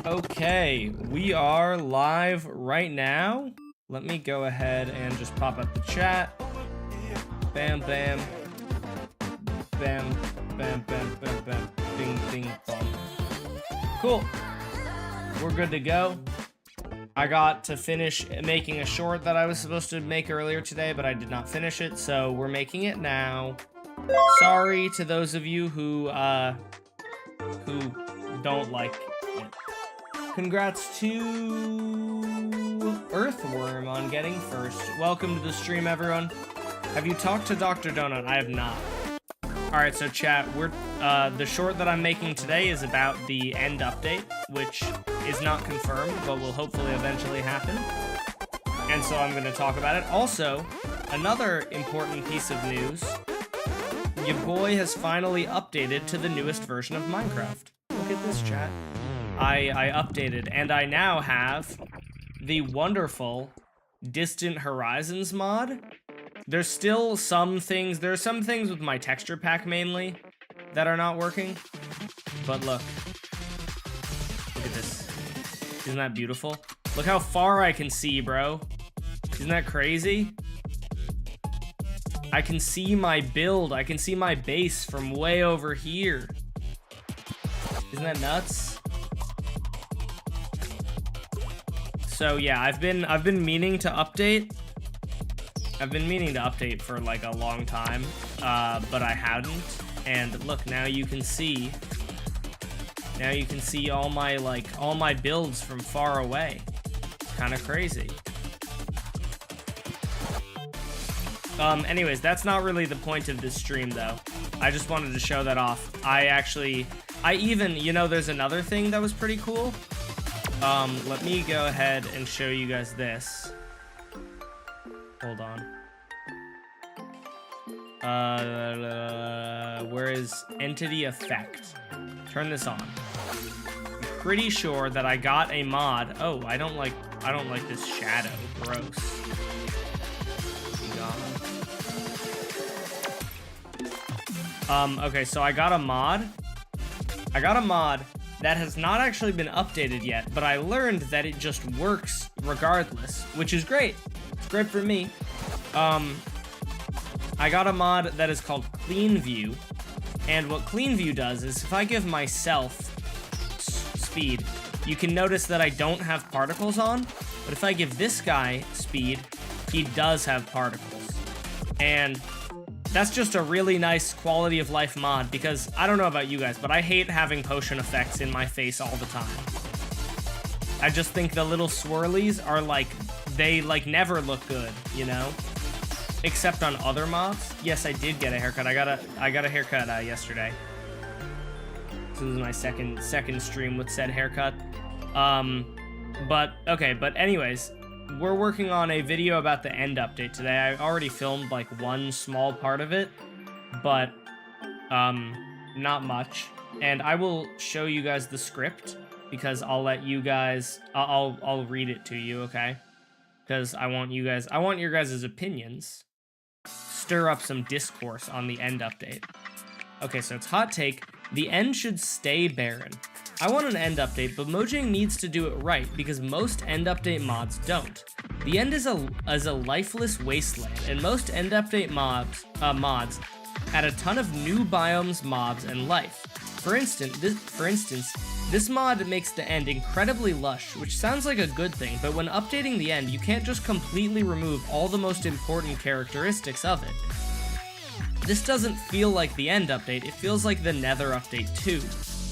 Okay, we are live right now. Let me go ahead and just pop up the chat. Bam, bam. Bam, bam, bam, bam, bam. Bing, bing, bong. Cool. We're good to go. I got to finish making a short that I was supposed to make earlier today, but I did not finish it, so we're making it now. Sorry to those of you who don't like it. Congrats to Earthworm on getting first. Welcome to the stream, everyone. Have you talked to Dr. Donut? I have not. Alright, so chat, the short that I'm making today is about the end update, which is not confirmed, but will hopefully eventually happen. And so I'm going to talk about it. Also, another important piece of news, your boy has finally updated to the newest version of Minecraft. Look at this, chat. I updated, and I now have the wonderful Distant Horizons mod. There's still some things, there are some things with my texture pack mainly that are not working, but look at this. Isn't that beautiful? Look how far I can see, bro. Isn't that crazy? I can see my build, I can see my base from way over here. Isn't that nuts? So yeah, I've been meaning to update. I've been meaning to update for like a long time, but I hadn't. And look, now you can see. Now you can see all my builds from far away. Kind of crazy. Anyways, that's not really the point of this stream though. I just wanted to show that off. You know, there's another thing that was pretty cool. Let me go ahead and show you guys this. Hold on. Where is entity effect? Turn this on. I'm pretty sure that I got a mod. Oh, I don't like this shadow. Gross. Okay, so I got a mod. That has not actually been updated yet, but I learned that it just works regardless, which is great. It's great for me. I got a mod that is called Clean View, and what Clean View does is if I give myself speed, you can notice that I don't have particles on, but if I give this guy speed, he does have particles. And that's just a really nice quality of life mod, because I don't know about you guys, but I hate having potion effects in my face all the time. I just think the little swirlies are they never look good, you know? Except on other mobs. Yes, I did get a haircut. I got a haircut yesterday. This was my second stream with said haircut. But anyways, we're working on a video about the end update today. I already filmed like one small part of it, but not much. And I will show you guys the script because I'll let you guys, I'll read it to you, okay? Because I want your guys' opinions. Stir up some discourse on the end update. Okay, so it's hot take. The end should stay barren. I want an end update, but Mojang needs to do it right because most end update mods don't. The end is a lifeless wasteland, and most end update mods add a ton of new biomes, mobs, and life. For instance, this mod makes the end incredibly lush, which sounds like a good thing, but when updating the end, you can't just completely remove all the most important characteristics of it. This doesn't feel like the end update, it feels like the Nether update too.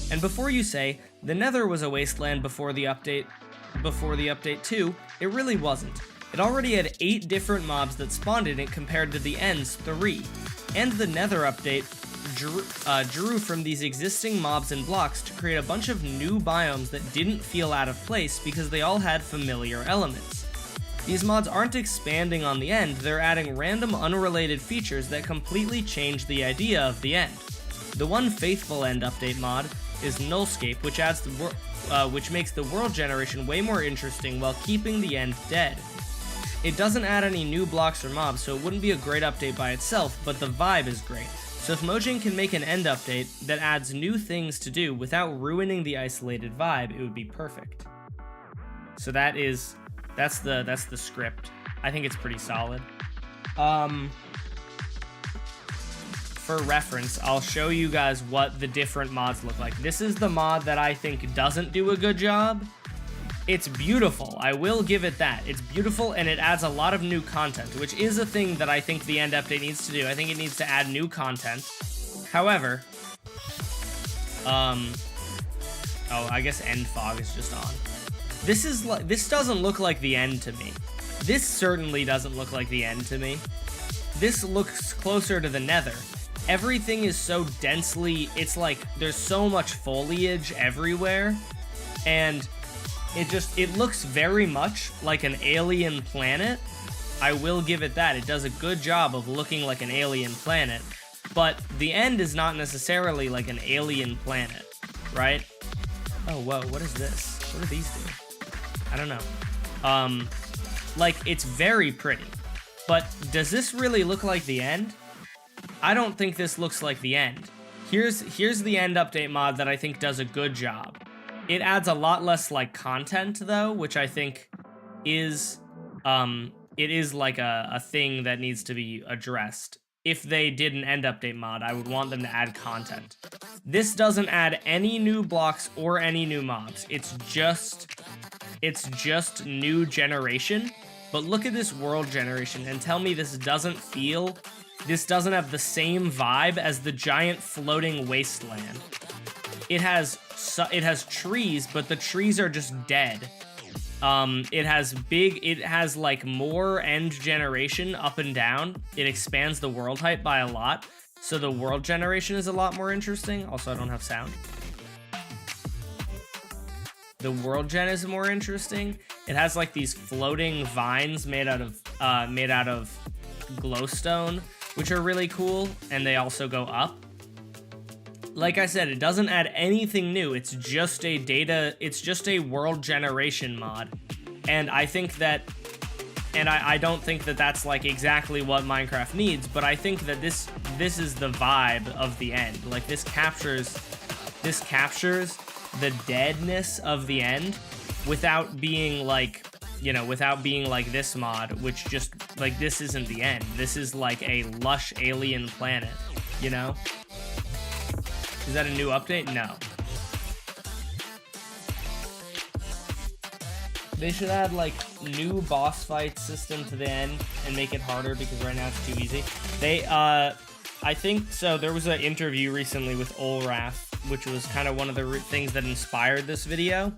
And before you say, the Nether was a wasteland before the update too, it really wasn't. It already had 8 different mobs that spawned in it compared to the end's 3. And the Nether update drew from these existing mobs and blocks to create a bunch of new biomes that didn't feel out of place because they all had familiar elements. These mods aren't expanding on the end, they're adding random unrelated features that completely change the idea of the end. The one faithful end update mod is Nullscape, which makes the world generation way more interesting while keeping the end dead. It doesn't add any new blocks or mobs, so it wouldn't be a great update by itself, but the vibe is great. So if Mojang can make an end update that adds new things to do without ruining the isolated vibe, it would be perfect. So that's the script. I think it's pretty solid. For reference, I'll show you guys what the different mods look like. This is the mod that I think doesn't do a good job. It's beautiful, I will give it that. It's beautiful and it adds a lot of new content, which is a thing that I think the end update needs to do. I think it needs to add new content. However, oh, I guess end fog is just on. This doesn't look like the end to me. This certainly doesn't look like the end to me. This looks closer to the Nether. Everything is so densely, it's like there's so much foliage everywhere, and it looks very much like an alien planet. I will give it that. It does a good job of looking like an alien planet, but the end is not necessarily like an alien planet, right? Oh, whoa, what is this? What do these do? I don't know. Like, it's very pretty, but does this really look like the end? I don't think this looks like the end. Here's the end update mod that I think does a good job. It adds a lot less, like, content, though, which I think is, it is, like, a thing that needs to be addressed. If they did an end update mod, I would want them to add content. This doesn't add any new blocks or any new mobs. It's just new generation. But look at this world generation and tell me this doesn't have the same vibe as the giant floating wasteland. It has trees, but the trees are just dead. It has like more end generation up and down. It expands the world height by a lot. So the world generation is a lot more interesting. Also, I don't have sound. The world gen is more interesting. It has like these floating vines made out of glowstone, which are really cool, and they also go up. Like I said, it doesn't add anything new. It's just a world generation mod. And I think that, and I don't think that that's like exactly what Minecraft needs, but I think that this is the vibe of the end. Like this captures the deadness of the end without being like, you know, without being like this mod, which just like, this isn't the end. This is like a lush alien planet, you know? Is that a new update? No. They should add like new boss fight system to the end and make it harder because right now it's too easy. I think so. There was an interview recently with Olraf, which was kind of one of the things that inspired this video.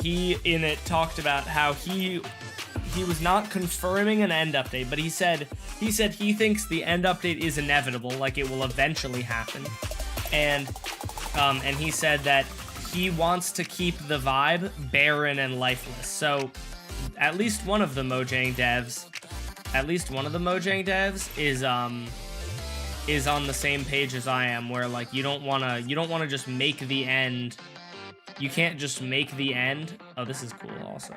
He in it talked about how he was not confirming an end update, but he said he thinks the end update is inevitable, like it will eventually happen, and he said that he wants to keep the vibe barren and lifeless. So at least one of the Mojang devs is on the same page as I am, where like you don't wanna just make the end. You can't just make the end. Oh, this is cool also.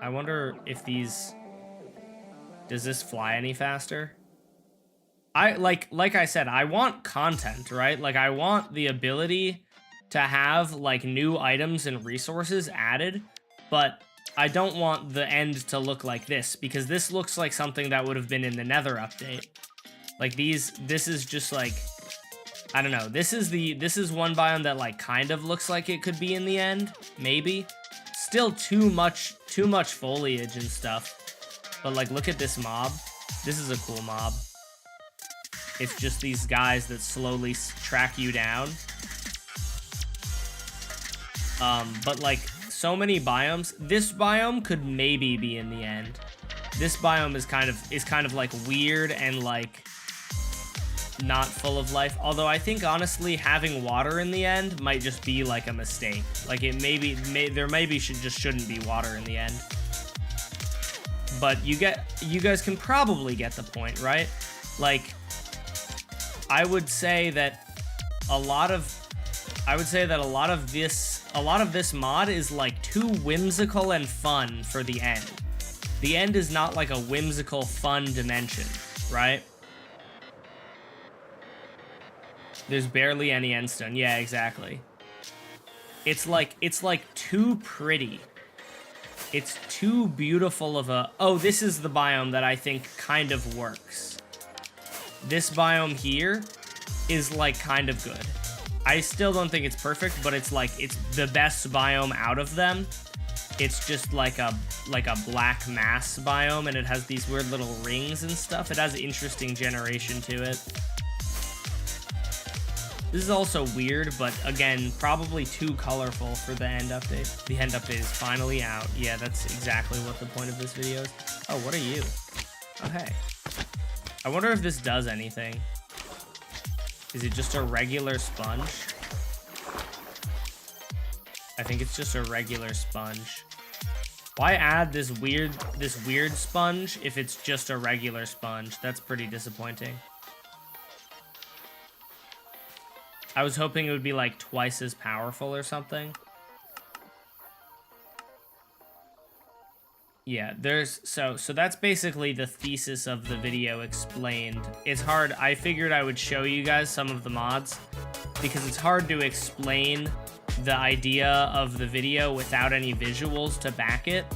I wonder if does this fly any faster? Like I said, I want content, right? Like I want the ability to have like new items and resources added, but I don't want the end to look like this, because this looks like something that would have been in the Nether update. Like this is just like, I don't know. This is one biome that like kind of looks like it could be in the end, maybe. Still too much foliage and stuff. But like, look at this mob. This is a cool mob. It's just these guys that slowly track you down. But like so many biomes. This biome could maybe be in the end. This biome is kind of like weird and like not full of life. Although I think honestly having water in the end might just be like a mistake. Like there shouldn't be water in the end. But you guys can probably get the point, right? Like I would say that a lot of this mod is like too whimsical and fun for the end. The end is not like a whimsical fun dimension, right? There's barely any endstone. Yeah, exactly. It's like too pretty. It's too beautiful of a... Oh, this is the biome that I think kind of works. This biome here is like kind of good. I still don't think it's perfect, but it's like it's the best biome out of them. It's just like a black mass biome, and it has these weird little rings and stuff. It has interesting generation to it. This is also weird, but again, probably too colorful for the end update. The end update is finally out. Yeah, that's exactly what the point of this video is. Oh, what are you? Oh, hey. I wonder if this does anything. Is it just a regular sponge? I think it's just a regular sponge. Why add this weird sponge if it's just a regular sponge? That's pretty disappointing. I was hoping it would be like twice as powerful or something. Yeah, so that's basically the thesis of the video explained. It's hard. I figured I would show you guys some of the mods because it's hard to explain the idea of the video without any visuals to back it.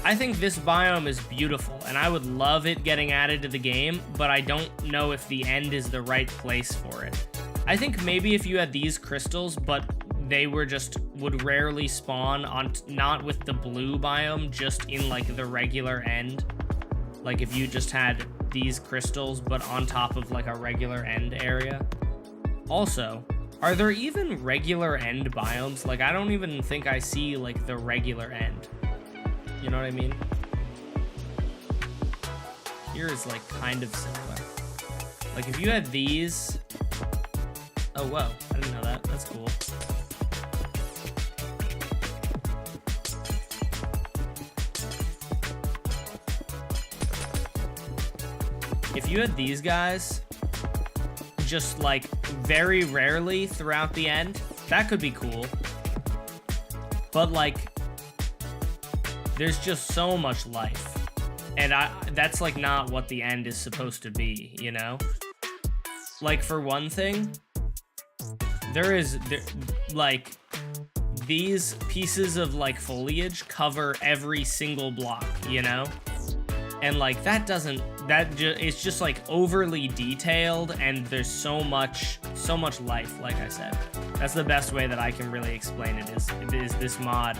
I think this biome is beautiful, and I would love it getting added to the game, but I don't know if the end is the right place for it. I think maybe if you had these crystals, but they would rarely spawn on, not with the blue biome, just in like the regular end. Like if you just had these crystals, but on top of like a regular end area. Also, are there even regular end biomes? Like I don't even think I see like the regular end. You know what I mean? Here is like kind of similar. Like if you had these... Oh, whoa. I didn't know that. That's cool. If you had these guys, just like very rarely throughout the end, that could be cool. But like, there's just so much life. And that's like not what the end is supposed to be, you know? Like for one thing, like these pieces of like foliage cover every single block, you know? And like it's just like overly detailed, and there's so much life, like I said. That's the best way that I can really explain it is this mod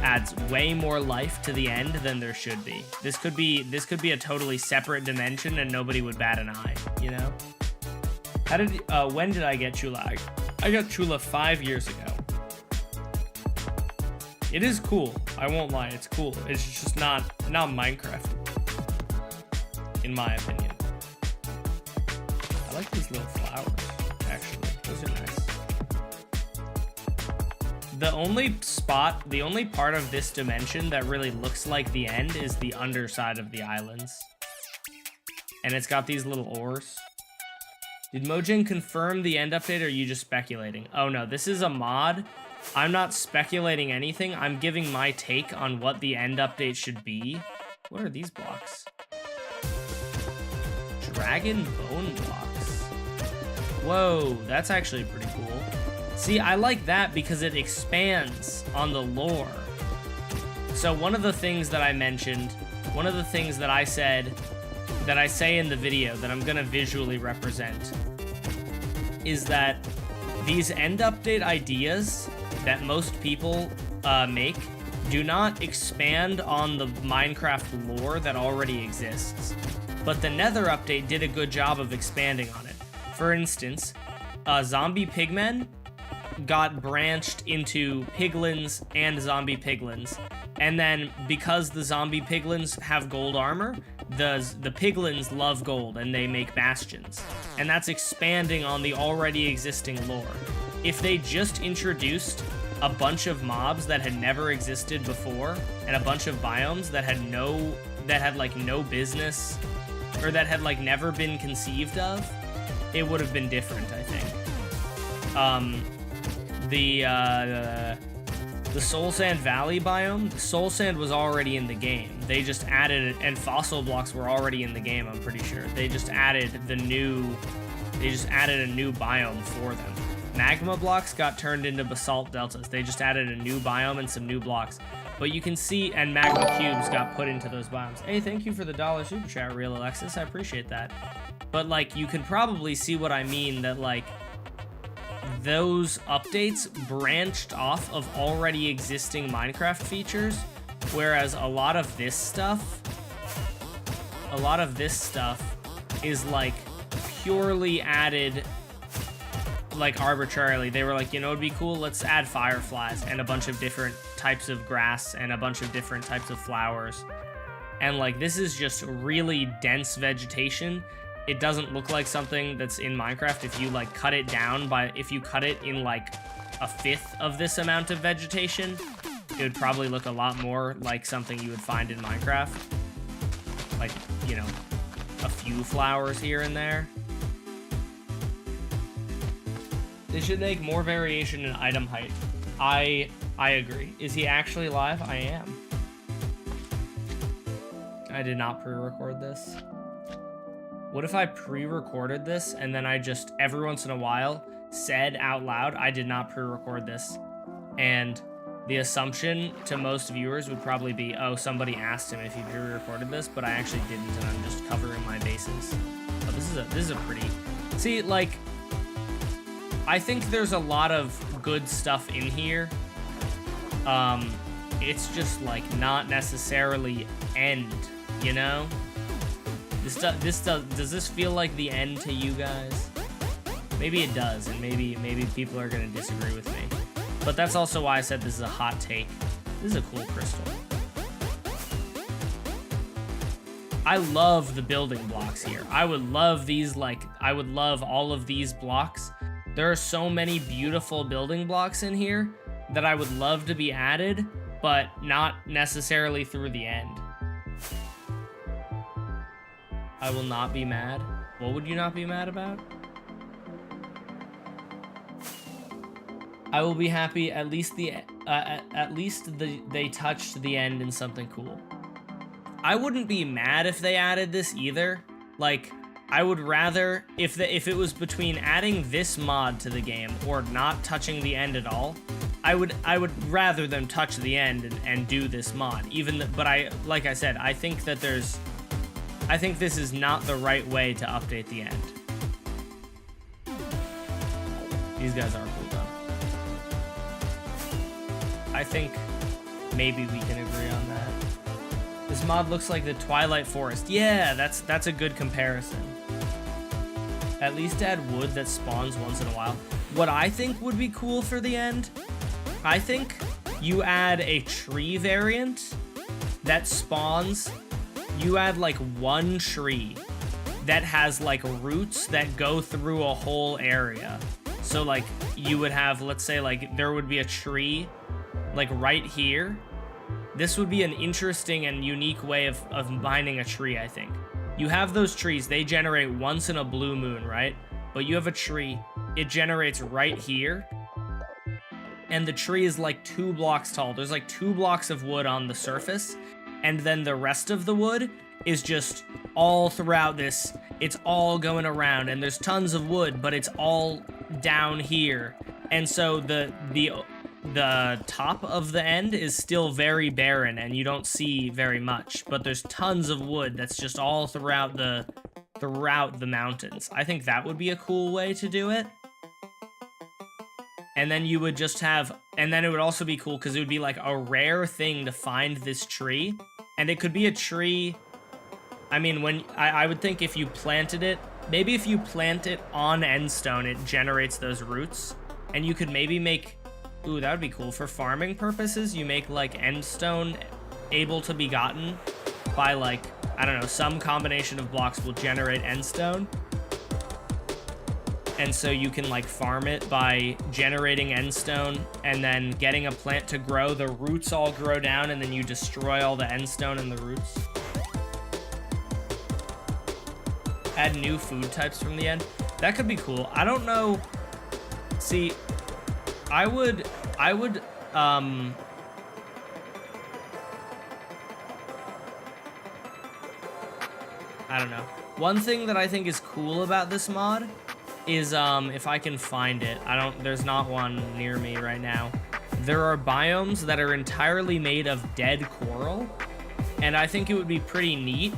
adds way more life to the end than there should be. This could be a totally separate dimension and nobody would bat an eye, you know? When did I get Chula? I got Chula 5 years ago. It is cool. I won't lie, it's cool. It's just not Minecraft, in my opinion. I like these little flowers, actually. Those are nice. The only part of this dimension that really looks like the end is the underside of the islands. And it's got these little ores. Did Mojang confirm the end update, or are you just speculating? Oh no, this is a mod. I'm not speculating anything. I'm giving my take on what the end update should be. What are these blocks? Dragon bone blocks. Whoa, that's actually pretty cool. See, I like that because it expands on the lore. So one of the things that I mentioned, one of the things that I said, that I say in the video that I'm gonna visually represent, is that these end update ideas that most people make do not expand on the Minecraft lore that already exists. But the Nether update did a good job of expanding on it. For instance, zombie pigmen got branched into piglins and zombie piglins. And then because the zombie piglins have gold armor, the piglins love gold and they make bastions. And that's expanding on the already existing lore. If they just introduced a bunch of mobs that had never existed before and a bunch of biomes that had like no business, or that had like never been conceived of, it would have been different, I think. The Soul Sand Valley biome, Soul Sand was already in the game. They just added it, and fossil blocks were already in the game, I'm pretty sure. They just added the new They just added a new biome for them. Magma blocks got turned into basalt deltas. They just added a new biome and some new blocks. But you can see, and magma cubes got put into those biomes. Hey, thank you for the $1 super chat, Real Alexis. I appreciate that. But, like, you can probably see what I mean, that, like, those updates branched off of already existing Minecraft features, whereas a lot of this stuff is, like, purely added, like, arbitrarily. They were like, you know, it'd be cool, let's add fireflies and a bunch of different types of grass and a bunch of different types of flowers. And, like, this is just really dense vegetation. It doesn't look like something that's in Minecraft. If you, like, cut it down if you cut it in, like, a fifth of this amount of vegetation, it would probably look a lot more like something you would find in Minecraft. Like, you know, a few flowers here and there. They should make more variation in item height. I agree. Is he actually live? I am. I did not pre-record this. What if I pre-recorded this and then I just, every once in a while, said out loud, I did not pre-record this. And the assumption to most viewers would probably be, oh, somebody asked him if he pre-recorded this, but I actually didn't, and I'm just covering my bases. Oh, this is a pretty... See, like, I think there's a lot of good stuff in here. It's just, like, not necessarily end, you know? Does this feel like the end to you guys? Maybe it does, and maybe people are gonna disagree with me. But that's also why I said this is a hot take. This is a cool crystal. I love the building blocks here. I would love these, like, I would love all of these blocks. There are so many beautiful building blocks in here that I would love to be added, but not necessarily through the end. I will not be mad. What would you not be mad about? I will be happy at least they touched the end in something cool. I wouldn't be mad if they added this either. Like, I would rather, if it was between adding this mod to the game or not touching the end at all, I would rather them touch the end and do this mod. But like I said, I think this is not the right way to update the end. These guys are cool though. I think maybe we can agree on that. This mod looks like the Twilight Forest. Yeah, that's a good comparison. At least add wood that spawns once in a while. What I think would be cool for the end, I think you add a tree variant that spawns. You add like one tree that has like roots that go through a whole area. So like you would have, let's say like there would be a tree like right here. This would be an interesting and unique way of mining a tree, I think. You have those trees, they generate once in a blue moon, right? But you have a tree, it generates right here. And the tree is like 2 blocks tall. There's like 2 blocks of wood on the surface. And then the rest of the wood is just all throughout this. It's all going around and there's tons of wood, but it's all down here. And so the top of the end is still very barren and you don't see very much, but there's tons of wood that's just all throughout the mountains. I think that would be a cool way to do it. And then you would just have, and then it would also be cool because it would be like a rare thing to find this tree. And it could be a tree, I mean, I would think if you planted it, maybe if you plant it on endstone, it generates those roots. And you could maybe make, ooh, that would be cool. For farming purposes, you make like endstone able to be gotten by like, I don't know, some combination of blocks will generate endstone. And so you can like farm it by generating endstone and then getting a plant to grow. The roots all grow down and then you destroy all the endstone and the roots. Add new food types from the end. That could be cool. I don't know. See, I would, I don't know. One thing that I think is cool about this mod is, if I can find it. There's not one near me right now. There are biomes that are entirely made of dead coral, and I think it would be pretty neat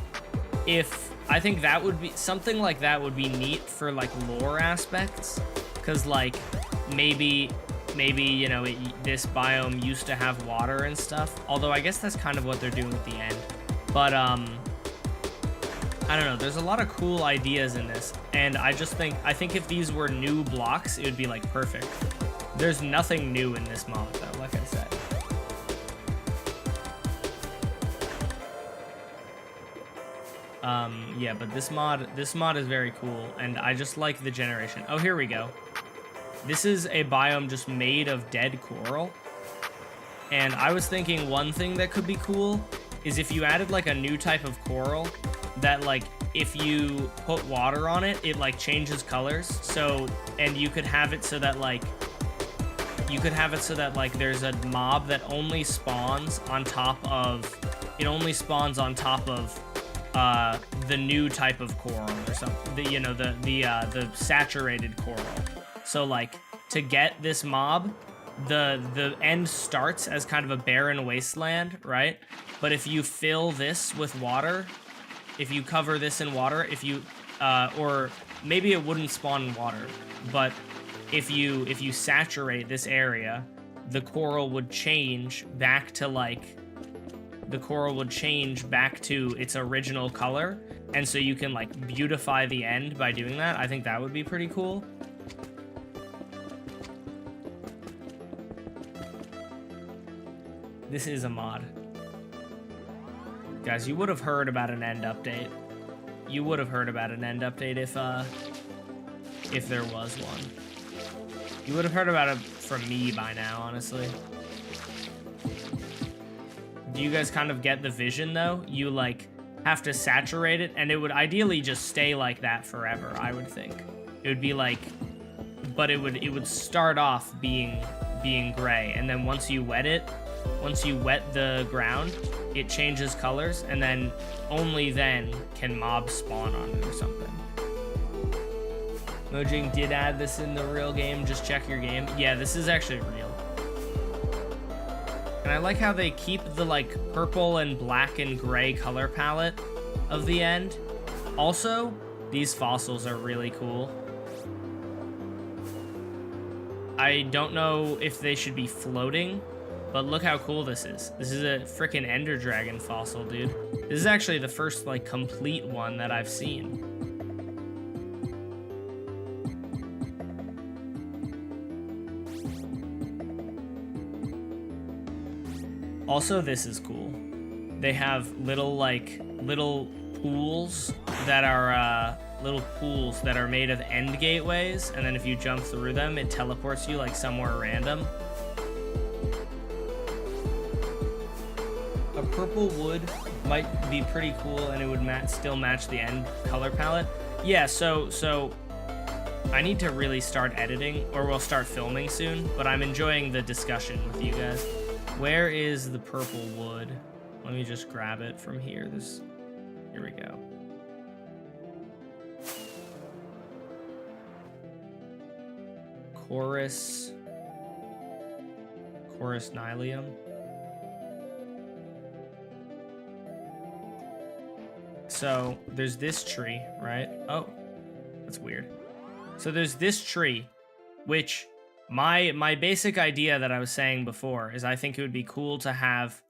if, I think that would be, something like that would be neat for, like, lore aspects, because, like, maybe, you know, this biome used to have water and stuff, although I guess that's kind of what they're doing at the end, but, I don't know, there's a lot of cool ideas in this, and I think if these were new blocks, it would be, like, perfect. There's nothing new in this mod, though, like I said. Yeah, but this mod is very cool, and I just like the generation. Oh, here we go. This is a biome just made of dead coral, and I was thinking one thing that could be cool is if you added, like, a new type of coral that, like, if you put water on it, it, like, changes colors. So, and you could have it so that, like, there's a mob that only spawns on top of, the new type of coral or something, the saturated coral. So, like, to get this mob, the end starts as kind of a barren wasteland, right? But if you fill this with water, if you cover this in water, or maybe it wouldn't spawn in water, but if you saturate this area, the coral would change back to, like, its original color, and so you can, like, beautify the end by doing that. I think that would be pretty cool. This is a mod. Guys, you would have heard about an end update. You would have heard about an end update if there was one. You would have heard about it from me by now, honestly. Do you guys kind of get the vision, though? You, like, have to saturate it, and it would ideally just stay like that forever, I would think. It would be like, but it would start off being gray, and then once you wet the ground, it changes colors, and then only then can mobs spawn on it or something. Mojang did add this in the real game. Just check your game. Yeah, this is actually real. And I like how they keep the, like, purple and black and gray color palette of the end. Also, these fossils are really cool. I don't know if they should be floating, but look how cool this is. This is a freaking Ender Dragon fossil, dude. This is actually the first, like, complete one that I've seen. Also, this is cool. They have little pools that are made of end gateways, and then if you jump through them, it teleports you, like, somewhere random. A purple wood might be pretty cool, and it would still match the end color palette. Yeah, so I need to really start editing, or we'll start filming soon, but I'm enjoying the discussion with you guys. Where is the purple wood? Let me just grab it from here. Here we go. Chorus Nylium. So there's this tree, right? Oh, that's weird. So there's this tree, which my basic idea that I was saying before is I think it would be cool to have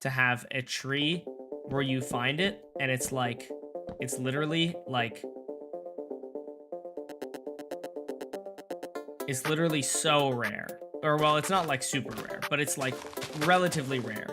a tree where you find it and it's literally so rare. Or, well, it's not like super rare, but it's like relatively rare.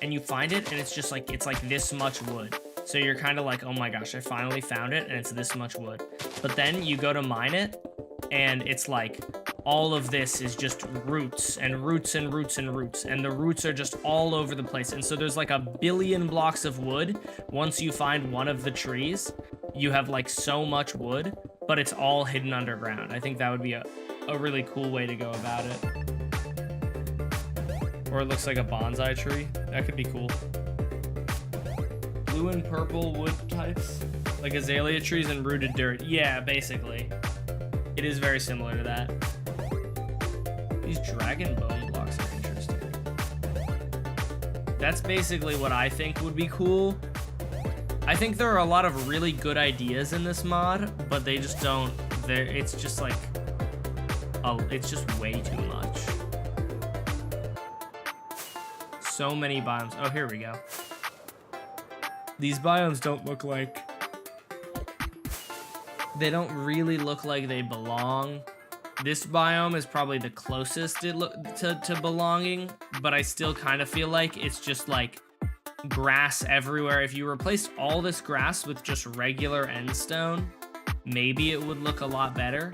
And you find it and it's like this much wood. So you're kind of like, oh my gosh, I finally found it and it's this much wood. But then you go to mine it and it's like all of this is just roots and roots and roots and roots, and the roots are just all over the place. And so there's like a billion blocks of wood. Once you find one of the trees, you have like so much wood, but it's all hidden underground. I think that would be a really cool way to go about it. Or it looks like a bonsai tree. That could be cool. Blue and purple wood types, like azalea trees and rooted dirt. Yeah, basically. It is very similar to that. These dragon bone blocks are interesting. That's basically what I think would be cool. I think there are a lot of really good ideas in this mod, but they just don't. It's just like, it's just way too much. So many biomes. Oh, here we go. These biomes don't look like. They don't really look like they belong. This biome is probably the closest to belonging, but I still kind of feel like it's just like grass everywhere. If you replaced all this grass with just regular endstone, maybe it would look a lot better,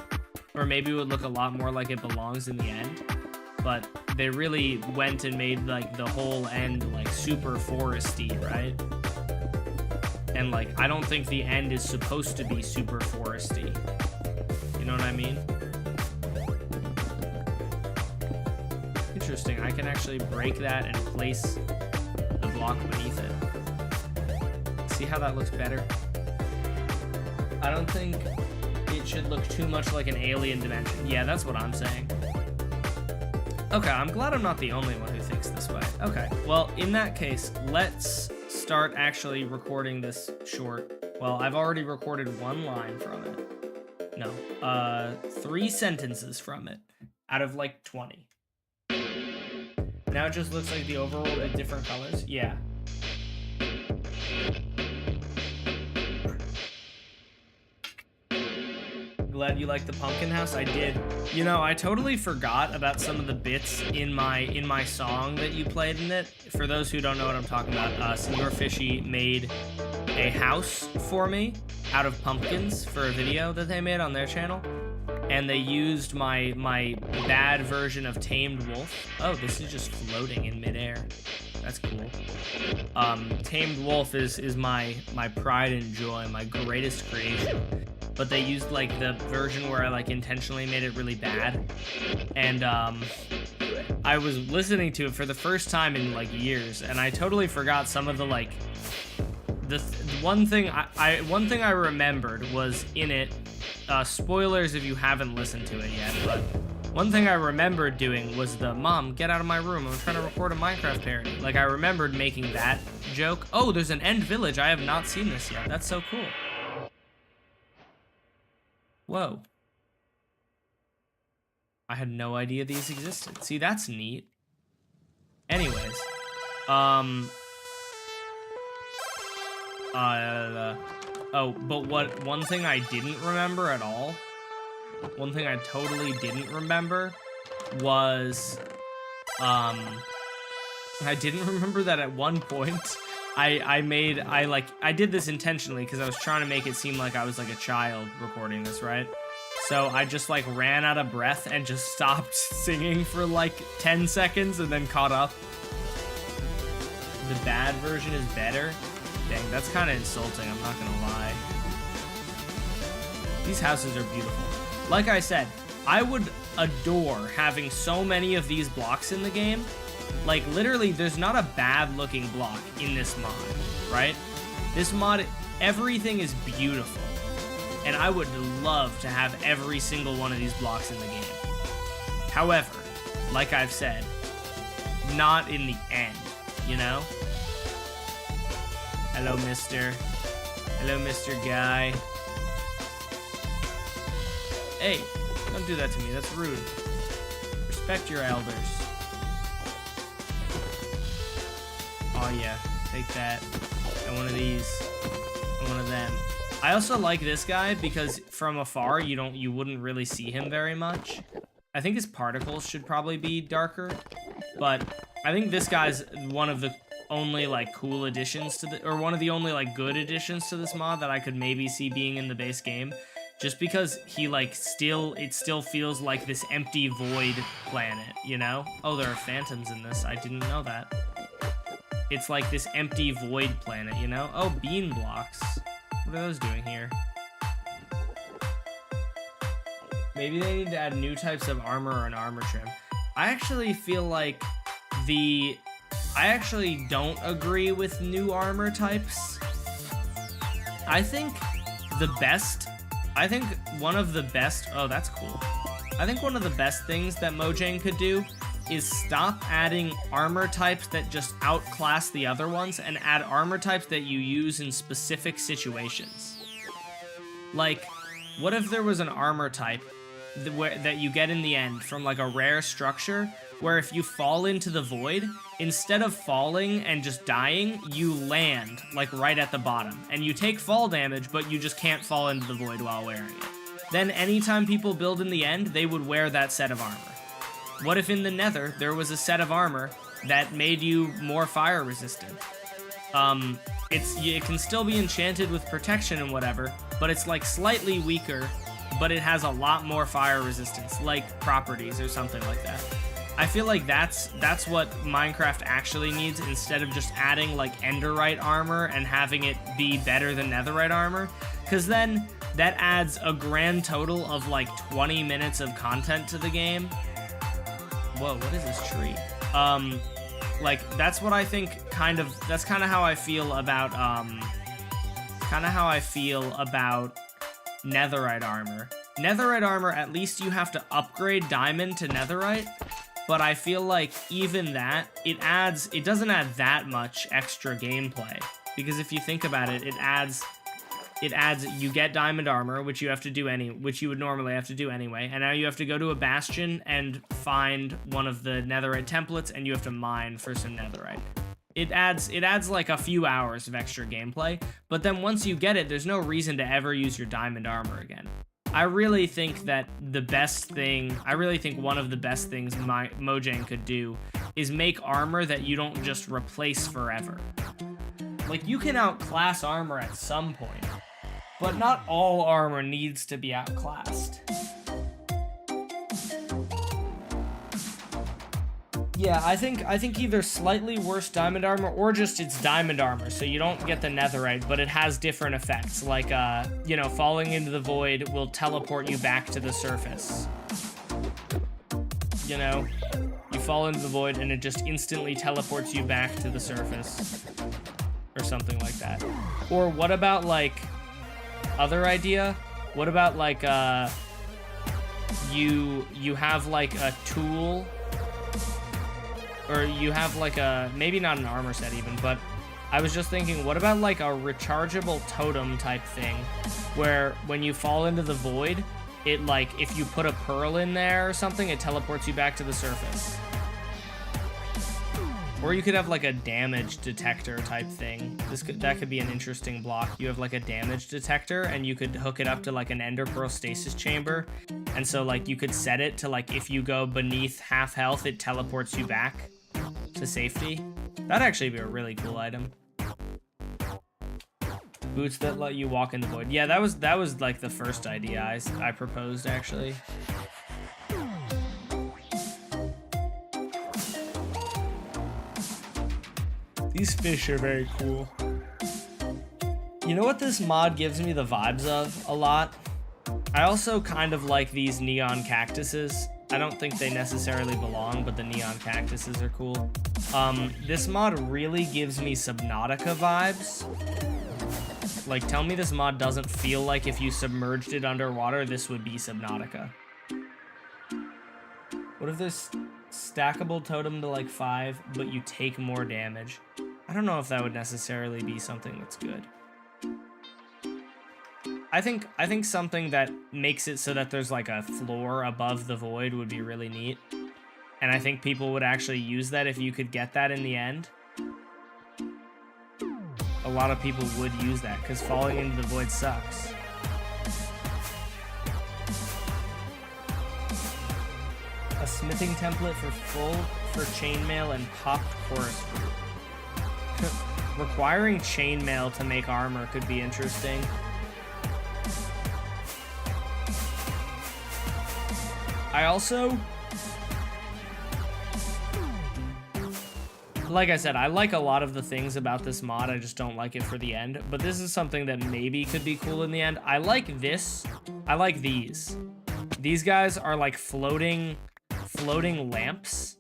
or maybe it would look a lot more like it belongs in the end. But they really went and made like the whole end like super foresty, right? And like, I don't think the end is supposed to be super foresty. You know what I mean? Interesting, I can actually break that and place the block beneath it. See how that looks better? I don't think it should look too much like an alien dimension. Yeah, that's what I'm saying. Okay, I'm glad I'm not the only one who thinks this way. Okay, well, in that case, let's start actually recording this short. Well, I've already recorded one line from it. No, 3 sentences from it out of like 20. Now it just looks like the overworld in different colors. Yeah. Glad you like the pumpkin house. I did. You know, I totally forgot about some of the bits in my song that you played in it. For those who don't know what I'm talking about, Senor Fishy made a house for me out of pumpkins for a video that they made on their channel. And they used my bad version of Tamed Wolf. Oh, this is just floating in midair. That's cool. Tamed Wolf is my pride and joy, my greatest creation. But they used like the version where I like intentionally made it really bad. And I was listening to it for the first time in like years, and I totally forgot some of the like one thing I remembered was in it. Spoilers if you haven't listened to it yet, but one thing I remembered doing was the "Mom, get out of my room, I'm trying to record a Minecraft parody." Like, I remembered making that joke. Oh, there's an end village. I have not seen this yet. That's so cool. Whoa. I had no idea these existed. See, that's neat. Anyways. Oh, but one thing I didn't remember at all, one thing I totally didn't remember was, I didn't remember that at one point, I did this intentionally because I was trying to make it seem like I was like a child recording this, right? So I just like ran out of breath and just stopped singing for like 10 seconds and then caught up. The bad version is better. Dang, that's kind of insulting, I'm not gonna lie. These houses are beautiful. Like I said, I would adore having so many of these blocks in the game. Like, literally, there's not a bad-looking block in this mod, right? This mod, everything is beautiful. And I would love to have every single one of these blocks in the game. However, like I've said, not in the end, you know? Hello, mister. Hello, Mr. Guy. Hey, don't do that to me. That's rude. Respect your elders. Oh, yeah. Take that. And one of these. And one of them. I also like this guy because from afar, you wouldn't really see him very much. I think his particles should probably be darker. But I think this guy's one of the only like cool additions to the, or one of the only like good additions to this mod that I could maybe see being in the base game, just because he like it still feels like this empty void planet, you know? Oh, there are phantoms in this. I didn't know that. It's like this empty void planet, you know? Oh, bean blocks. What are those doing here? Maybe they need to add new types of armor or an armor trim. I actually feel like I actually don't agree with new armor types. I think the best I think one of the best, oh, that's cool. I think one of the best things that Mojang could do is stop adding armor types that just outclass the other ones and add armor types that you use in specific situations. Like, what if there was an armor type that you get in the end from like a rare structure where if you fall into the void, instead of falling and just dying, you land like right at the bottom and you take fall damage, but you just can't fall into the void while wearing it. Then anytime people build in the end, they would wear that set of armor. What if in the Nether there was a set of armor that made you more fire resistant? It can still be enchanted with protection and whatever, but it's like slightly weaker, but it has a lot more fire resistance, like properties or something like that. I feel like that's what Minecraft actually needs, instead of just adding like enderite armor and having it be better than netherite armor, because then that adds a grand total of like 20 minutes of content to the game. Whoa, what is this tree? Like, that's what I think that's kind of how I feel about, netherite armor. Netherite armor, at least you have to upgrade diamond to netherite, but I feel like even that, it doesn't add that much extra gameplay, because if you think about it, it adds, you get diamond armor, which you would normally have to do anyway, and now you have to go to a bastion and find one of the netherite templates, and you have to mine for some netherite. It adds like a few hours of extra gameplay, but then once you get it, there's no reason to ever use your diamond armor again. I really think one of the best things Mojang could do is make armor that you don't just replace forever. Like, you can outclass armor at some point, but not all armor needs to be outclassed. Yeah, I think either slightly worse diamond armor or just it's diamond armor, so you don't get the netherite, but it has different effects, like, falling into the void will teleport you back to the surface. You know, you fall into the void and it just instantly teleports you back to the surface, or something like that. Or what about, like, other idea? What about, like, you have, like, a tool, or you have like maybe not an armor set even, but I was just thinking, what about like a rechargeable totem type thing, where when you fall into the void, it like, if you put a pearl in there or something, it teleports you back to the surface. Or you could have like a damage detector type thing. That could be an interesting block. You have like a damage detector and you could hook it up to like an ender pearl stasis chamber. And so like you could set it to like, if you go beneath half health, it teleports you back to safety. That'd actually be a really cool item. Boots that let you walk in the void. Yeah, that was like the first idea I proposed actually. These fish are very cool. You know what this mod gives me the vibes of a lot? I also kind of like these neon cactuses. I don't think they necessarily belong, but the neon cactuses are cool. This mod really gives me Subnautica vibes. Like, tell me this mod doesn't feel like if you submerged it underwater, this would be Subnautica. What if there's stackable totem to like 5, but you take more damage? I don't know if that would necessarily be something that's good. I think something that makes it so that there's like a floor above the void would be really neat. And I think people would actually use that if you could get that in the end. A lot of people would use that because falling into the void sucks. A smithing template for chainmail and popped chorus fruit. Requiring chainmail to make armor could be interesting. I also, like I said, I like a lot of the things about this mod, I just don't like it for the end, but this is something that maybe could be cool in the end. I like this. I like these. These guys are like floating lamps,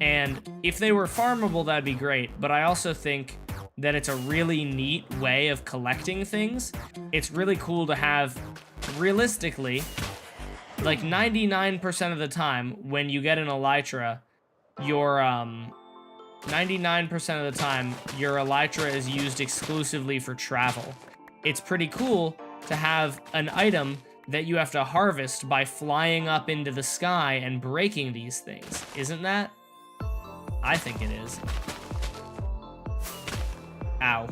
and if they were farmable, that'd be great, but I also think that it's a really neat way of collecting things. It's really cool to have realistically, like 99% of the time when you get an elytra, your 99% of the time your elytra is used exclusively for travel. It's pretty cool to have an item that you have to harvest by flying up into the sky and breaking these things. Isn't that? I think it is. Ow.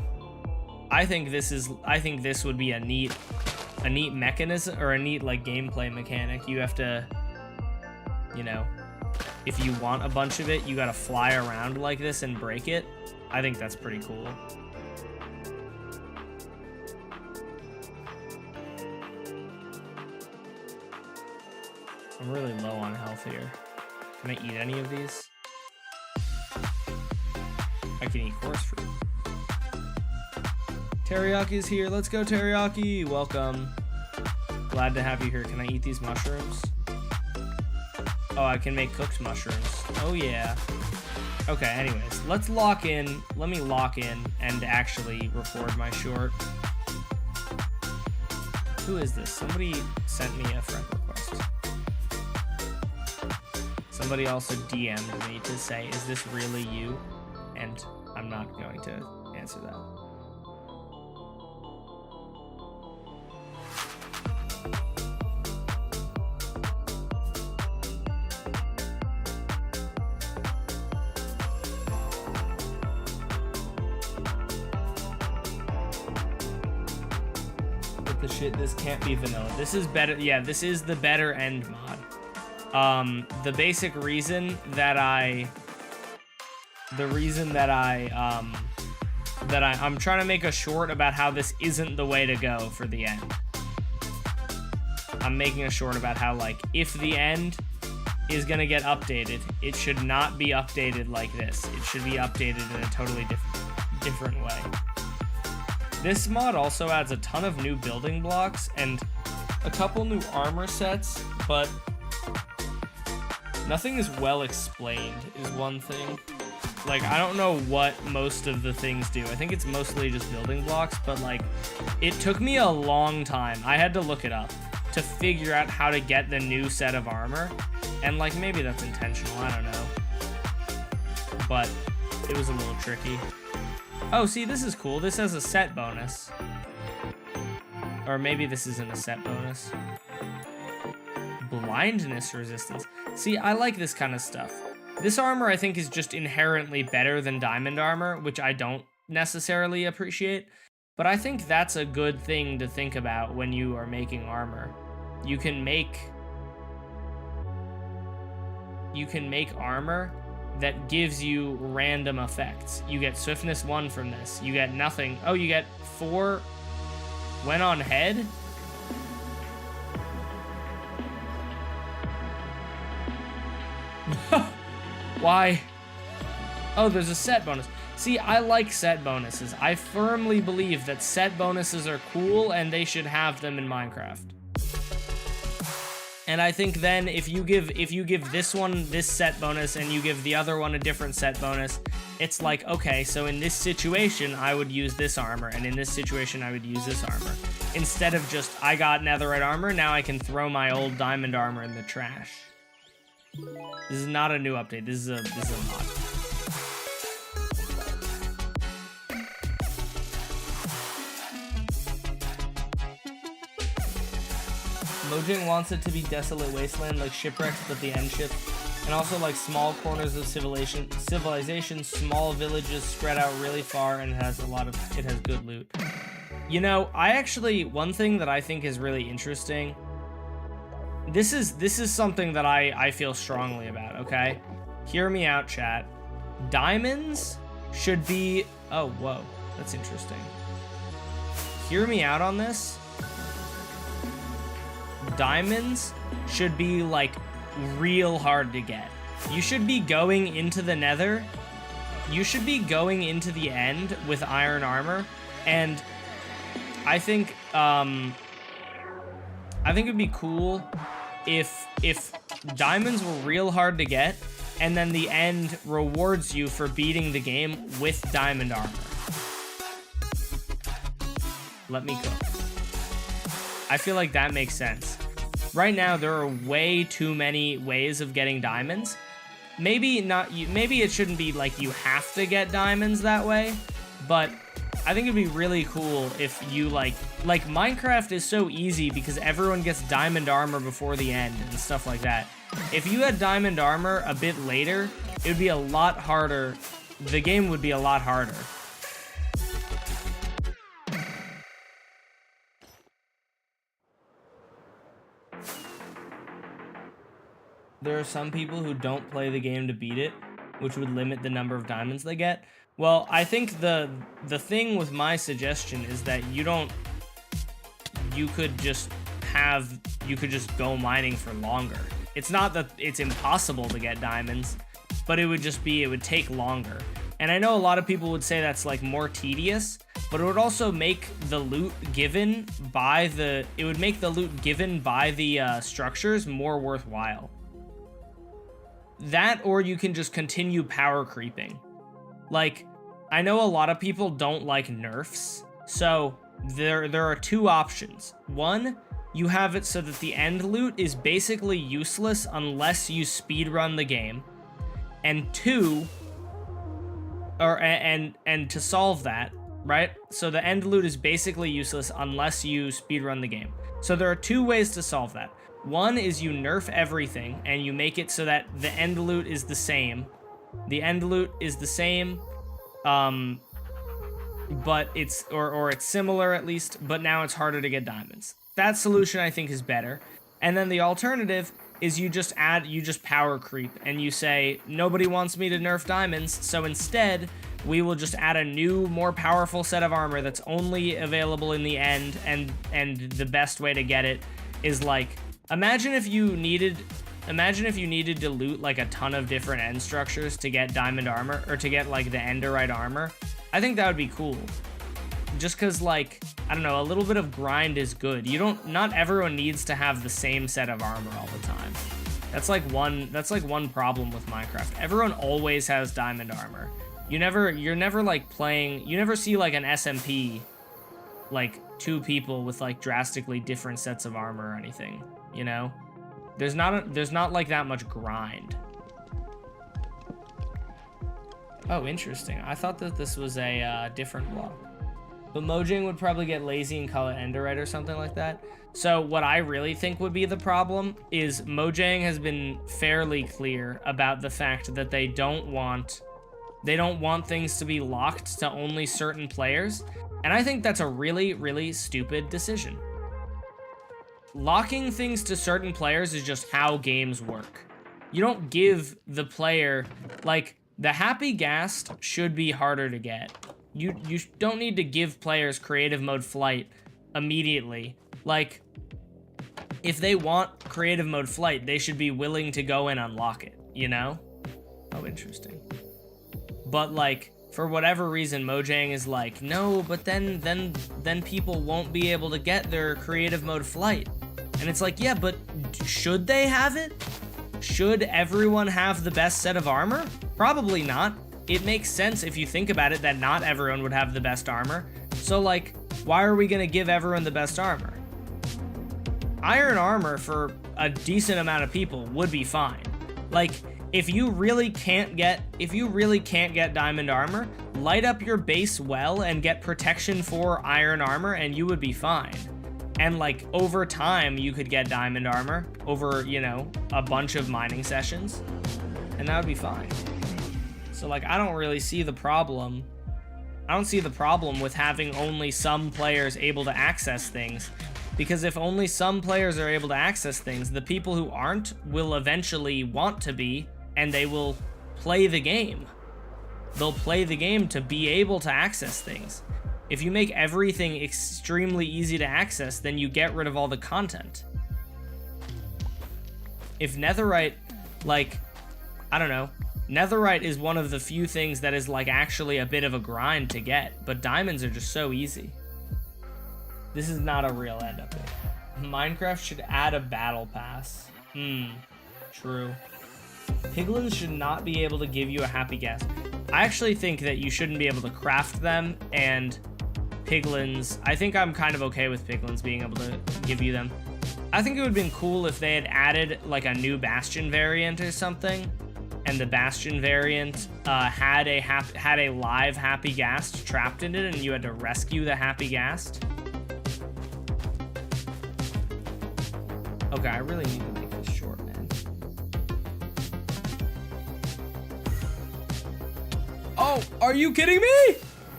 I think this would be a neat mechanism, or a neat like gameplay mechanic. You have to, you know, if you want a bunch of it, you gotta fly around like this and break it. I think that's pretty cool. I'm really low on health here. Can I eat any of these? I can eat horse fruit. Teriyaki is here. Let's go, Teriyaki. Welcome. Glad to have you here. Can I eat these mushrooms? Oh, I can make cooked mushrooms. Oh, yeah. Okay, anyways. Let's lock in. Let me lock in and actually record my short. Who is this? Somebody sent me a friend request. Somebody also DM'd me to say, is this really you? And I'm not going to answer that. What the shit? This can't be vanilla. This is better. Yeah, this is the better end mod. The basic reason that I'm trying to make a short about how this isn't the way to go for the end. I'm making a short about how, like, if the end is gonna get updated, it should not be updated like this. It should be updated in a totally different way. This mod also adds a ton of new building blocks and a couple new armor sets, but nothing is well explained is one thing. Like, I don't know what most of the things do. I think it's mostly just building blocks, but like, it took me a long time. I had to look it up to figure out how to get the new set of armor. And like, maybe that's intentional, I don't know. But it was a little tricky. Oh, see, this is cool. This has a set bonus. Or maybe this isn't a set bonus. Blindness resistance. See, I like this kind of stuff. This armor, I think, is just inherently better than diamond armor, which I don't necessarily appreciate. But I think that's a good thing to think about when you are making armor. You can make armor that gives you random effects. You get swiftness 1 from this. You get nothing. Oh, you get 4 when on head? Why? Oh, there's a set bonus. See, I like set bonuses. I firmly believe that set bonuses are cool and they should have them in Minecraft. And I think then if you give this one this set bonus and you give the other one a different set bonus, it's like, okay, so in this situation I would use this armor, and in this situation I would use this armor. Instead of just, I got netherite armor, now I can throw my old diamond armor in the trash. This is not a new update. This is a mod. Mojang wants it to be desolate wasteland like shipwrecks, but the end ship, and also like small corners of civilization, small villages spread out really far, and it has good loot. You know, one thing that I think is really interesting. This is something that I feel strongly about, okay? Hear me out, chat. Diamonds should be... Oh, whoa. That's interesting. Hear me out on this. Diamonds should be, like, real hard to get. You should be going into the Nether. You should be going into the end with iron armor. And I think it'd be cool if diamonds were real hard to get, and then the end rewards you for beating the game with diamond armor. Let me cook. I feel like that makes sense. Right now, there are way too many ways of getting diamonds. Maybe not. Maybe it shouldn't be like you have to get diamonds that way, but I think it'd be really cool if you like Minecraft is so easy because everyone gets diamond armor before the end and stuff like that. If you had diamond armor a bit later, it would be a lot harder. The game would be a lot harder. There are some people who don't play the game to beat it, which would limit the number of diamonds they get. Well, I think the thing with my suggestion is that you could just go mining for longer. It's not that it's impossible to get diamonds, but it would take longer. And I know a lot of people would say that's like more tedious, but it would also make the loot given by the structures more worthwhile. That, or you can just continue power creeping. Like, I know a lot of people don't like nerfs, so there are two options. One, you have it so that the end loot is basically useless unless you speedrun the game. And two, and to solve that, right? So the end loot is basically useless unless you speedrun the game. So there are two ways to solve that. One is you nerf everything and you make it so that the end loot is the same. The end loot is the same, but it's similar at least, but now it's harder to get diamonds. That solution I think is better. And then the alternative is you just power creep and you say, nobody wants me to nerf diamonds, so instead we will just add a new, more powerful set of armor that's only available in the end, and the best way to get it is like, Imagine if you needed to loot like a ton of different end structures to get diamond armor, or to get like the enderite armor. I think that would be cool. Just cause like, I don't know, a little bit of grind is good. Not everyone needs to have the same set of armor all the time. That's like one problem with Minecraft. Everyone always has diamond armor. You're never like playing, you never see like an SMP, like two people with like drastically different sets of armor or anything. You know, there's not like that much grind. Oh, interesting. I thought that this was a different block. But Mojang would probably get lazy and call it enderite or something like that. So what I really think would be the problem is Mojang has been fairly clear about the fact that they don't want things to be locked to only certain players. And I think that's a really, really stupid decision. Locking things to certain players is just how games work. You don't give the player, like, the happy ghast should be harder to get. You don't need to give players creative mode flight immediately. Like, if they want creative mode flight, they should be willing to go and unlock it, you know? Oh, interesting. But like, for whatever reason, Mojang is like, no, but then people won't be able to get their creative mode flight. And it's like, yeah, but should they have it? Should everyone have the best set of armor? Probably not. It makes sense if you think about it that not everyone would have the best armor. So like, why are we gonna give everyone the best armor? Iron armor for a decent amount of people would be fine. Like, if you really can't get diamond armor, light up your base well and get protection for iron armor and you would be fine. And like, over time, you could get diamond armor over, you know, a bunch of mining sessions, and that would be fine. So like, I don't really see the problem. I don't see the problem with having only some players able to access things, because if only some players are able to access things, the people who aren't will eventually want to be, and they will play the game. They'll play the game to be able to access things. If you make everything extremely easy to access, then you get rid of all the content. If netherite, like, I don't know, netherite is one of the few things that is like actually a bit of a grind to get, but diamonds are just so easy. This is not a real end update. Minecraft should add a battle pass. True. Piglins should not be able to give you a happy guess. I actually think that you shouldn't be able to craft them, and piglins. I think I'm kind of okay with piglins being able to give you them. I think it would have been cool if they had added like a new Bastion variant or something, and the Bastion variant had a live Happy Ghast trapped in it, and you had to rescue the Happy Ghast. Okay, I really need to make this short, man. Oh, are you kidding me?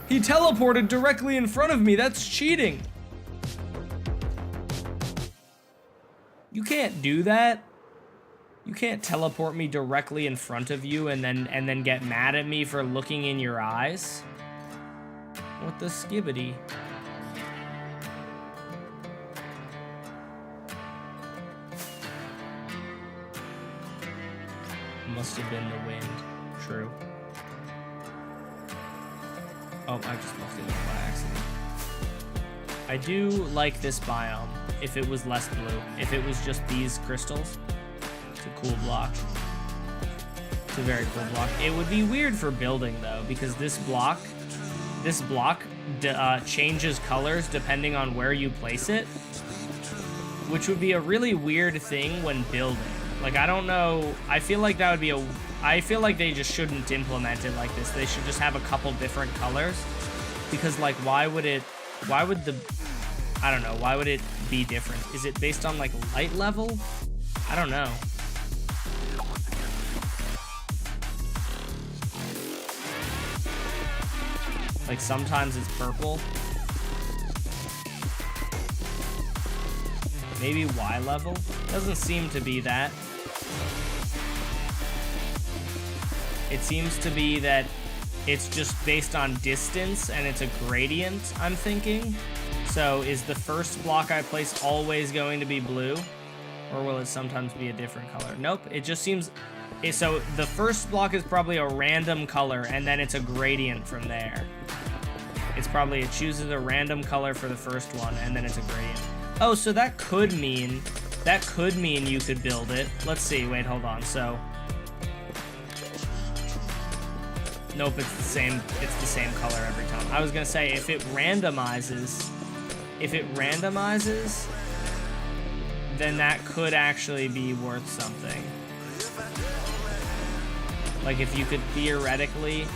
He teleported directly in front of me. That's cheating. You can't do that. You can't teleport me directly in front of you and then get mad at me for looking in your eyes. What the skibbity? Must have been the wind. True. Oh, I just left it by accident. I do like this biome if it was less blue. If it was just these crystals, it's a cool block. It's a very cool block. It would be weird for building though, because this block changes colors depending on where you place it, which would be a really weird thing when building. Like, I don't know, I feel like that would be I feel like they just shouldn't implement it like this. They should just have a couple different colors, because like, why would it be different? Is it based on like light level? I don't know. Like sometimes it's purple. Maybe Y level? Doesn't seem to be that. It seems to be that it's just based on distance and it's a gradient, I'm thinking. So is the first block I place always going to be blue? Or will it sometimes be a different color? Nope, it just seems... So the first block is probably a random color and then it's a gradient from there. It's probably, it chooses a random color for the first one and then it's a gradient. Oh, so that could mean you could build it. Let's see, wait, hold on, so... Nope, it's the same color every time. I was gonna say, if it randomizes, then that could actually be worth something. Like if you could theoretically,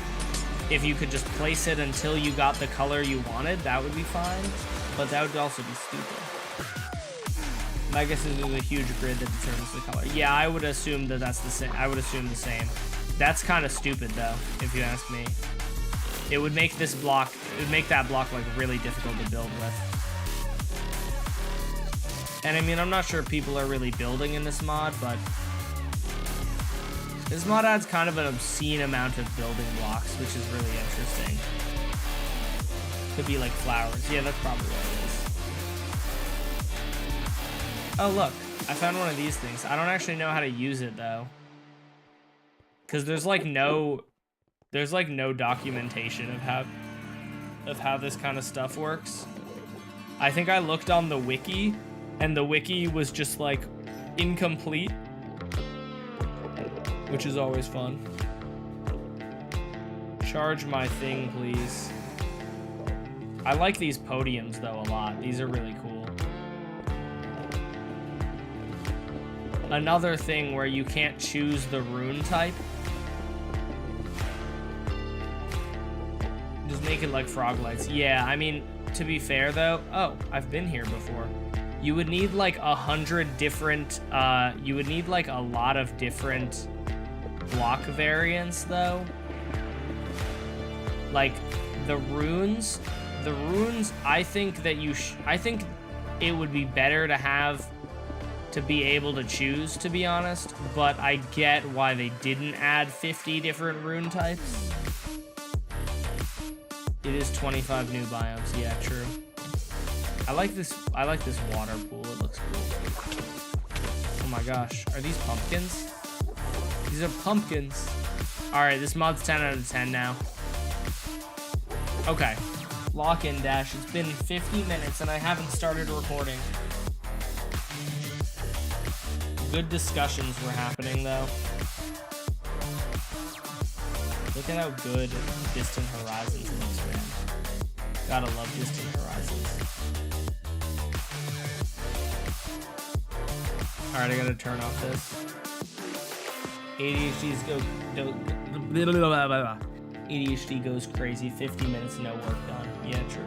if you could just place it until you got the color you wanted, that would be fine, but that would also be stupid. My guess is there's a huge grid that determines the color. Yeah, I would assume that that's the same. I would assume the same. That's kind of stupid though, if you ask me. It would make this block, it would make that block like really difficult to build with. And I mean, I'm not sure people are really building in this mod, but this mod adds kind of an obscene amount of building blocks, which is really interesting. Could be like flowers. Yeah, that's probably what it is. Oh look, I found one of these things. I don't actually know how to use it though. Because there's like no documentation of how this kind of stuff works. I think I looked on the wiki, and the wiki was just like incomplete, which is always fun. Charge my thing, please. I like these podiums though a lot. These are really cool. Another thing where you can't choose the rune type. Just make it like frog lights. Yeah, I mean, to be fair though, oh, I've been here before. You would need like 100 different, you would need like a lot of different block variants though. Like the runes, I think that I think it would be better to have, to be able to choose, to be honest, but I get why they didn't add 50 different rune types. It is 25 new biomes. Yeah, true. I like this water pool. It looks cool. Oh my gosh, are these pumpkins? These are pumpkins. All right, this mod's 10 out of 10 now. Okay, lock-in dash. It's been 50 minutes and I haven't started recording. Good discussions were happening though. Look at how good Distant Horizons looks, man. Gotta love distant horizons. Alright, I gotta turn off this. ADHD goes crazy. 50 minutes, no work done. Yeah, true.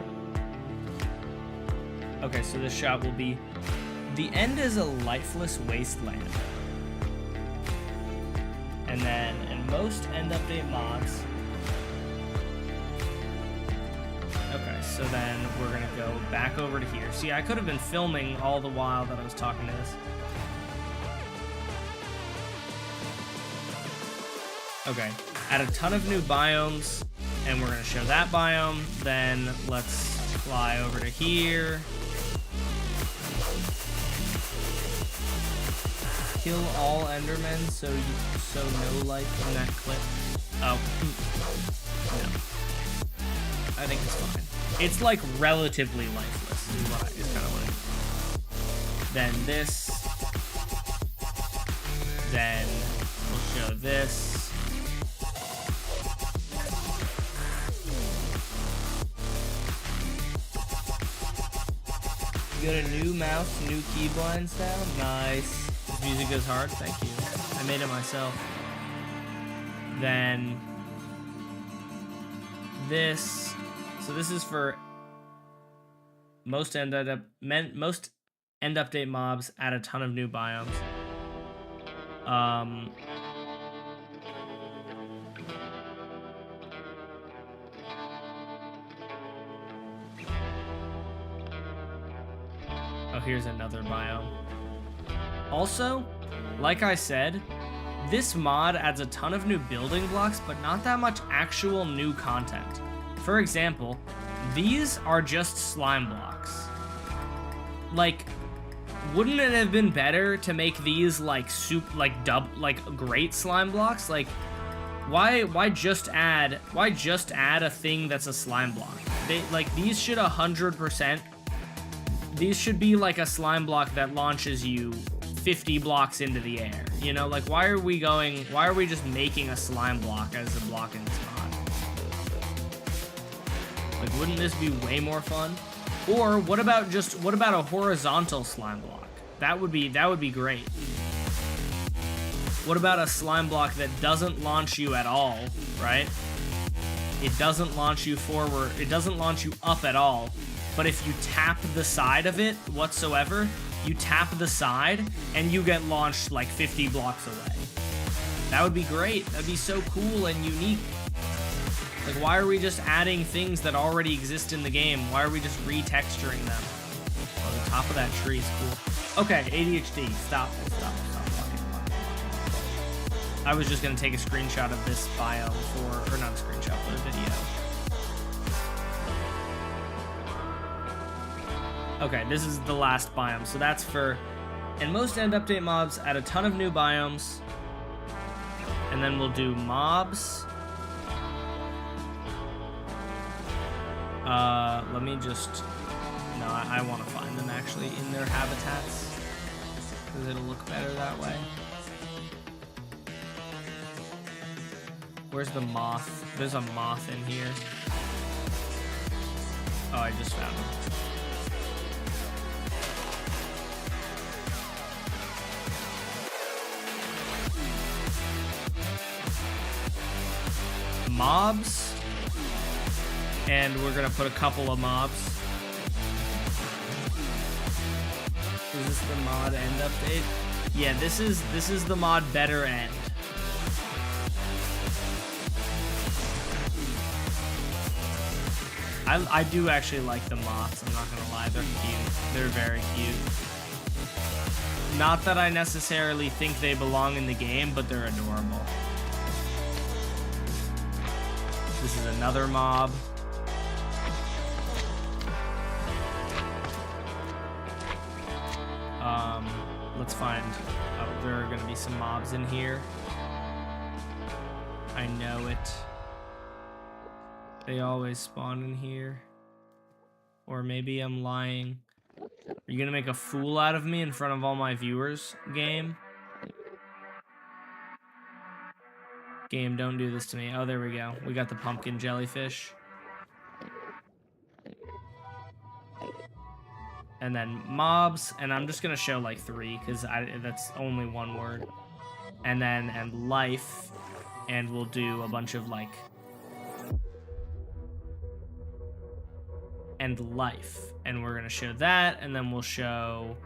Okay, so this shot will be... The end is a lifeless wasteland. And then, in most end update mods... Okay, so then we're gonna go back over to here. See, I could have been filming all the while that I was talking to this. Okay, add a ton of new biomes, and we're gonna show that biome. Then let's fly over to here. Kill all Endermen, so no life in that clip. Oh, no. I think it's fine. It's like relatively lifeless, is kind of what it is. Then this. Then we'll show this. You got a new mouse, new keybind sound. Nice. This music goes hard. Thank you. I made it myself. Then this. So this is for most end update mobs. Add a ton of new biomes. Oh, here's another biome. Also, like I said, this mod adds a ton of new building blocks, but not that much actual new content. For example, these are just slime blocks. Like, wouldn't it have been better to make these like great slime blocks? Like, why just add a thing that's a slime block? These should 100%. These should be like a slime block that launches you 50 blocks into the air. You know, like why are we just making a slime block as a block in this mod? Like, wouldn't this be way more fun? Or what about a horizontal slime block? That would be great. What about a slime block that doesn't launch you at all, right? It doesn't launch you forward, it doesn't launch you up at all. But if you tap the side of it whatsoever, you tap the side and you get launched like 50 blocks away. That would be great. That'd be so cool and unique. Like, why are we just adding things that already exist in the game? Why are we just retexturing them? Oh, the top of that tree is cool. Okay, ADHD, stop. I was just gonna take a screenshot of this biome or not a screenshot, but a video. Okay, this is the last biome, so that's for... And most end update mobs add a ton of new biomes. And then we'll do mobs. Let me just... No, I want to find them actually in their habitats, because it'll look better that way. Where's the moth? There's a moth in here. Oh, I just found him. Mobs, and we're gonna put a couple of mobs. Is this the mod end update? Yeah, this is the mod better end. I do actually like the moths, I'm not gonna lie, they're cute. They're very cute. Not that I necessarily think they belong in the game, but they're adorable. This is another mob. Let's find... Oh, there are gonna be some mobs in here. I know it. They always spawn in here. Or maybe I'm lying. Are you gonna make a fool out of me in front of all my viewers, game? Game, don't do this to me. Oh, there we go. We got the pumpkin jellyfish. and then mobs, and I'm just gonna show like 3 because that's only one word, and life, and we'll do a bunch of like and life, and we're gonna show that, and then we'll show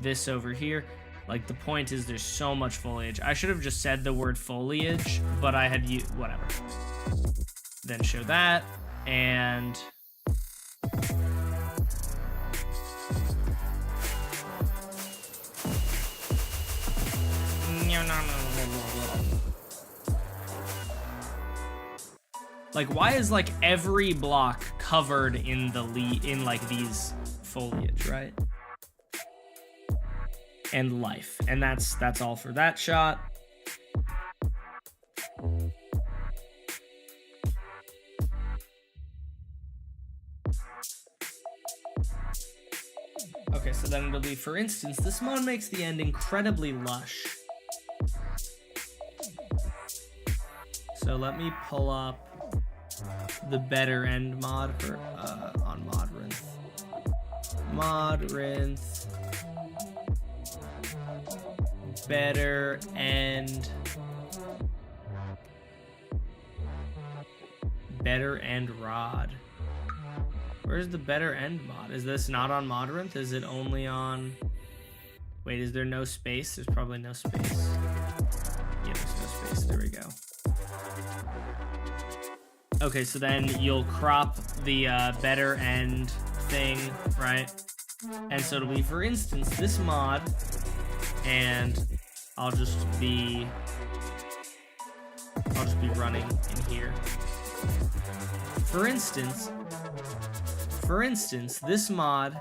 this over here. Like, the point is there's so much foliage. I should have just said the word foliage, but I had whatever. Then show that, and like, why is like every block covered in like these foliage, right? And life, and that's all for that shot. Okay, so then it'll be, for instance, this mod makes the end incredibly lush. So let me pull up the better end mod for on Modrinth. Modrinth. Better end. Better end rod. Where's the better end mod? Is this not on Modrinth? Is it only on... Wait, is there no space? There's probably no space. Yeah, there's no space. There we go. Okay, so then you'll crop the better end thing, right? And so it'll be, for instance, this mod, and I'll just be running in here. For instance, this mod,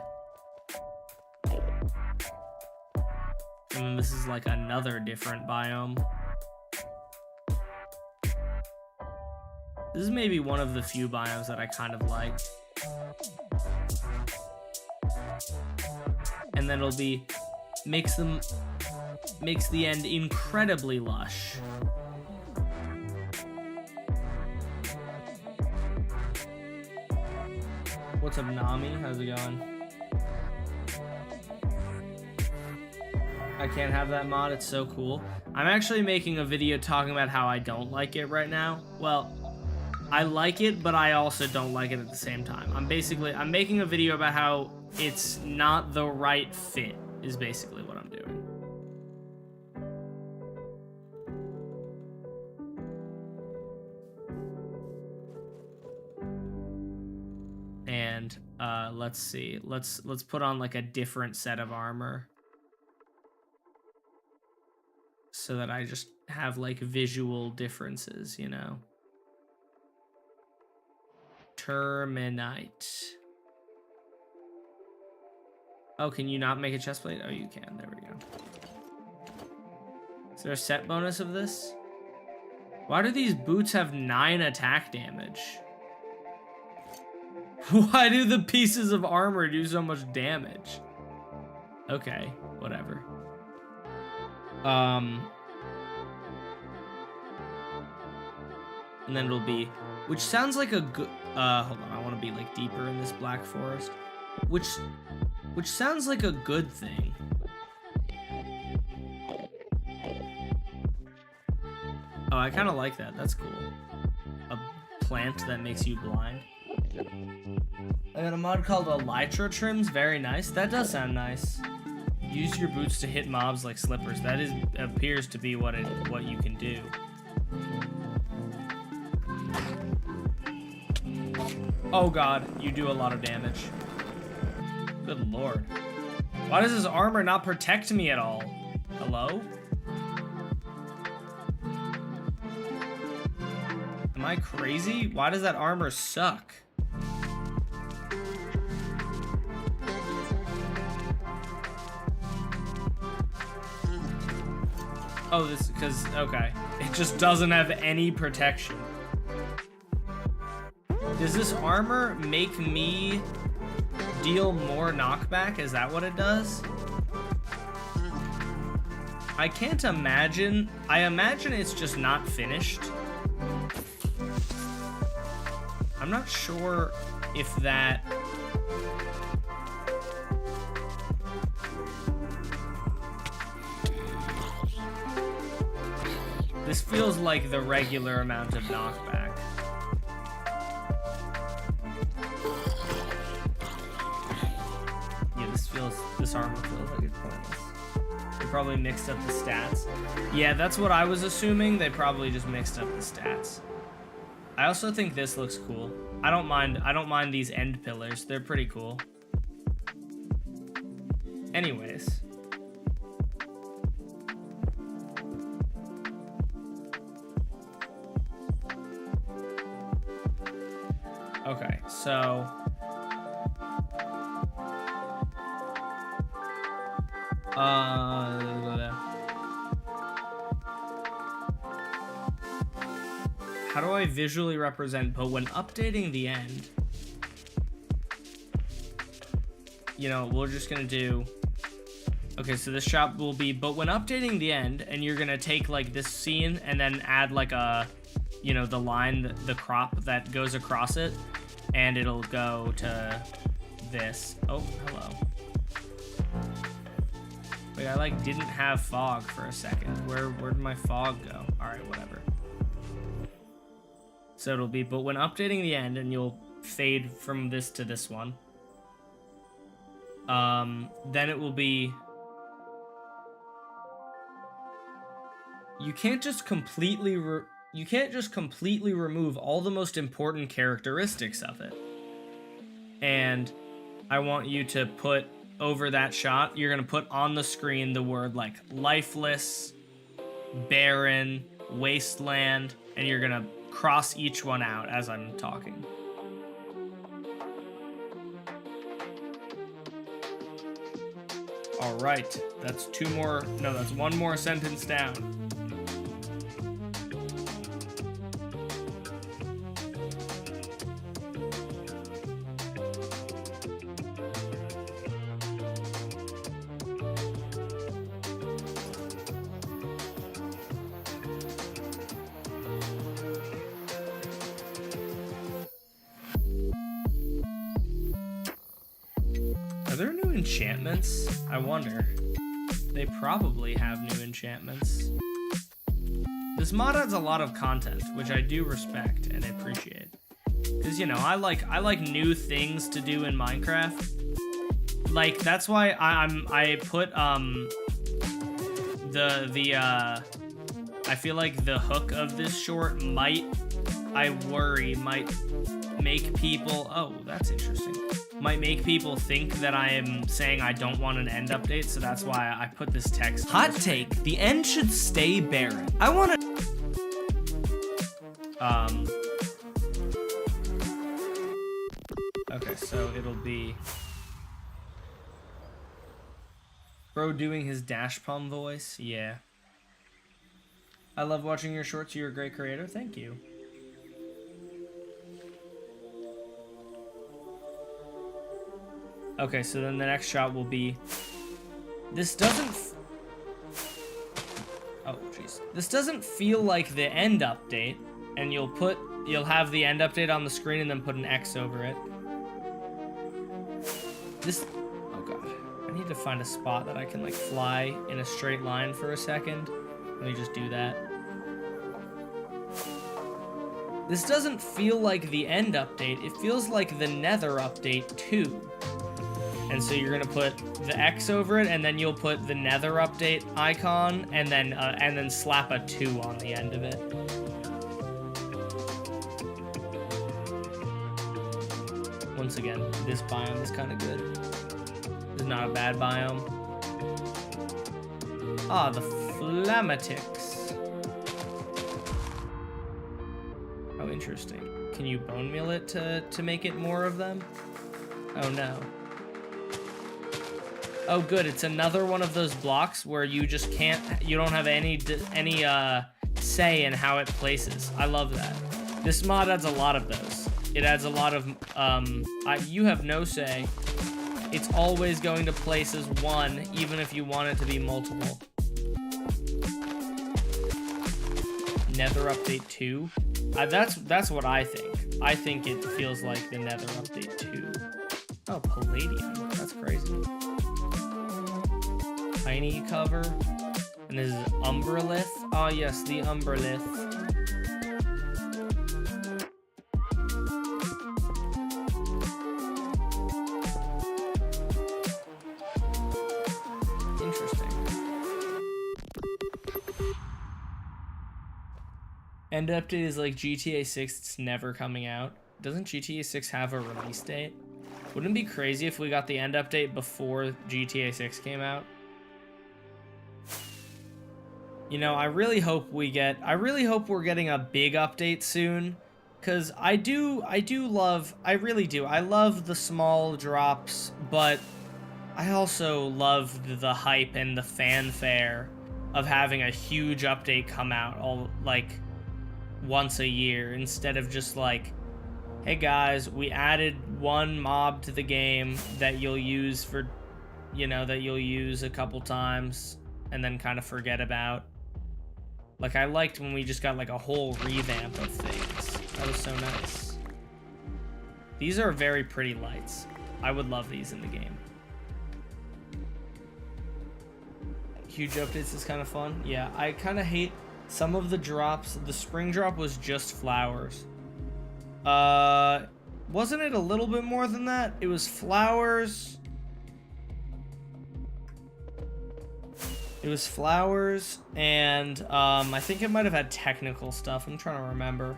and then this is like another different biome. This is maybe one of the few biomes that I kind of like. And then it'll be, makes the end incredibly lush. What's up, Nami? How's it going? I can't have that mod, it's so cool. I'm actually making a video talking about how I don't like it right now. Well, I like it, but I also don't like it at the same time. I'm making a video about how it's not the right fit, is basically what I'm doing. And let's see. Let's put on like a different set of armor, so that I just have like visual differences, you know. Terminite. Oh, can you not make a chestplate? Oh, you can. There we go. Is there a set bonus of this? Why do these boots have 9 attack damage? Why do the pieces of armor do so much damage? Okay, whatever. And then it'll be, which sounds like a good, hold on, I want to be like deeper in this black forest. Which sounds like a good thing. Oh, I kind of like that. That's cool. A plant that makes you blind. I got a mod called Elytra Trims. Very nice. That does sound nice. Use your boots to hit mobs like slippers. That appears to be what you can do. Oh god, you do a lot of damage. Good lord. Why does this armor not protect me at all? Hello? Am I crazy? Why does that armor suck? Oh, this, because, okay. It just doesn't have any protection. Does this armor make me deal more knockback? Is that what it does? I can't imagine. I imagine it's just not finished. I'm not sure if that This feels like the regular amount of knockback. Yeah, this armor feels like it's pointless. They probably mixed up the stats. Yeah, that's what I was assuming. They probably just mixed up the stats. I also think this looks cool. I don't mind these end pillars. They're pretty cool. Anyways. Okay, so how do I visually represent, but when updating the end, you know, we're just gonna do, okay, so this shop will be, but when updating the end, and you're gonna take like this scene and then add like a, you know, the line, the crop that goes across it, and it'll go to this. Oh, hello. Wait, I like didn't have fog for a second. Where'd my fog go? All right, whatever. So it'll be, but when updating the end, and you'll fade from this to this one. Then it will be, you can't just completely remove all the most important characteristics of it. And I want you to put over that shot, you're gonna put on the screen the word like lifeless, barren, wasteland, and you're gonna cross each one out as I'm talking. All right, that's that's one more sentence down. Are there new enchantments? I wonder. They probably have new enchantments. This mod adds a lot of content, which I do respect and appreciate. Cause you know, I like new things to do in Minecraft. Like that's why I put I feel like the hook of this short might make people, oh, that's interesting. Might make people think that I am saying I don't want an end update, so that's why I put this text. Hot take, the end should stay barren. I want to... Okay, so it'll be... Bro doing his dash palm voice, yeah. I love watching your shorts, you're a great creator, thank you. Okay, so then the next shot will be, this doesn't, oh jeez. This doesn't feel like the end update, and you'll have the end update on the screen and then put an X over it. This, oh god. I need to find a spot that I can like fly in a straight line for a second. Let me just do that. This doesn't feel like the end update, it feels like the Nether update 2. And so you're gonna put the X over it, and then you'll put the Nether update icon, and then slap a 2 on the end of it. Once again, this biome is kind of good. It's not a bad biome. Ah, the Flammatics. Oh, interesting. Can you bone meal it to make it more of them? Oh no. Oh good, it's another one of those blocks where you just can't, you don't have any say in how it places. I love that. This mod adds a lot of those. It adds a lot of, you have no say. It's always going to place as 1, even if you want it to be multiple. Nether update 2? That's what I think. I think it feels like the Nether update 2. Oh, Palladium. That's crazy. Tiny cover, and And this is Umberlith. Oh yes, the Umberlith. Interesting. End update is like GTA 6, it's never coming out. Doesn't GTA 6 have a release date? Wouldn't it be crazy if we got the end update before GTA 6 came out? You know, I really hope we're getting a big update soon, cuz I really do. I love the small drops, but I also love the hype and the fanfare of having a huge update come out all like once a year instead of just like, hey guys, we added one mob to the game that you'll use for, you know, that you'll use a couple times and then kind of forget about. Like, I liked when we just got like a whole revamp of things. That was so nice. These are very pretty lights. I would love these in the game. Huge updates is kind of fun. Yeah, I kind of hate some of the drops. The spring drop was just flowers. Wasn't it a little bit more than that? It was flowers. It was flowers, and I think it might have had technical stuff. I'm trying to remember.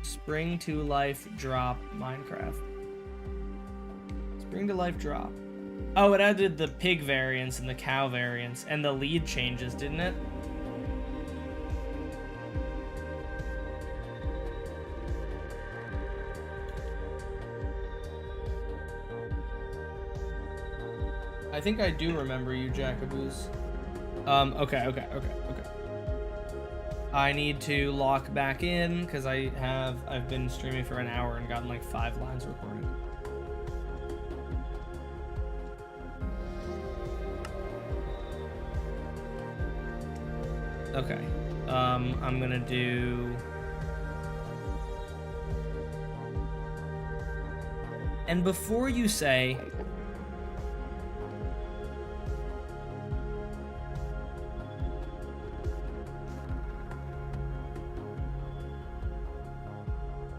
Spring to life drop Minecraft. Spring to life drop. Oh, it added the pig variants and the cow variants and the lead changes, didn't it? I think I do remember you, Jacoboos. Okay. I need to lock back in because I've been streaming for an hour and gotten like 5 lines recorded. Okay. I'm gonna do. And before you say.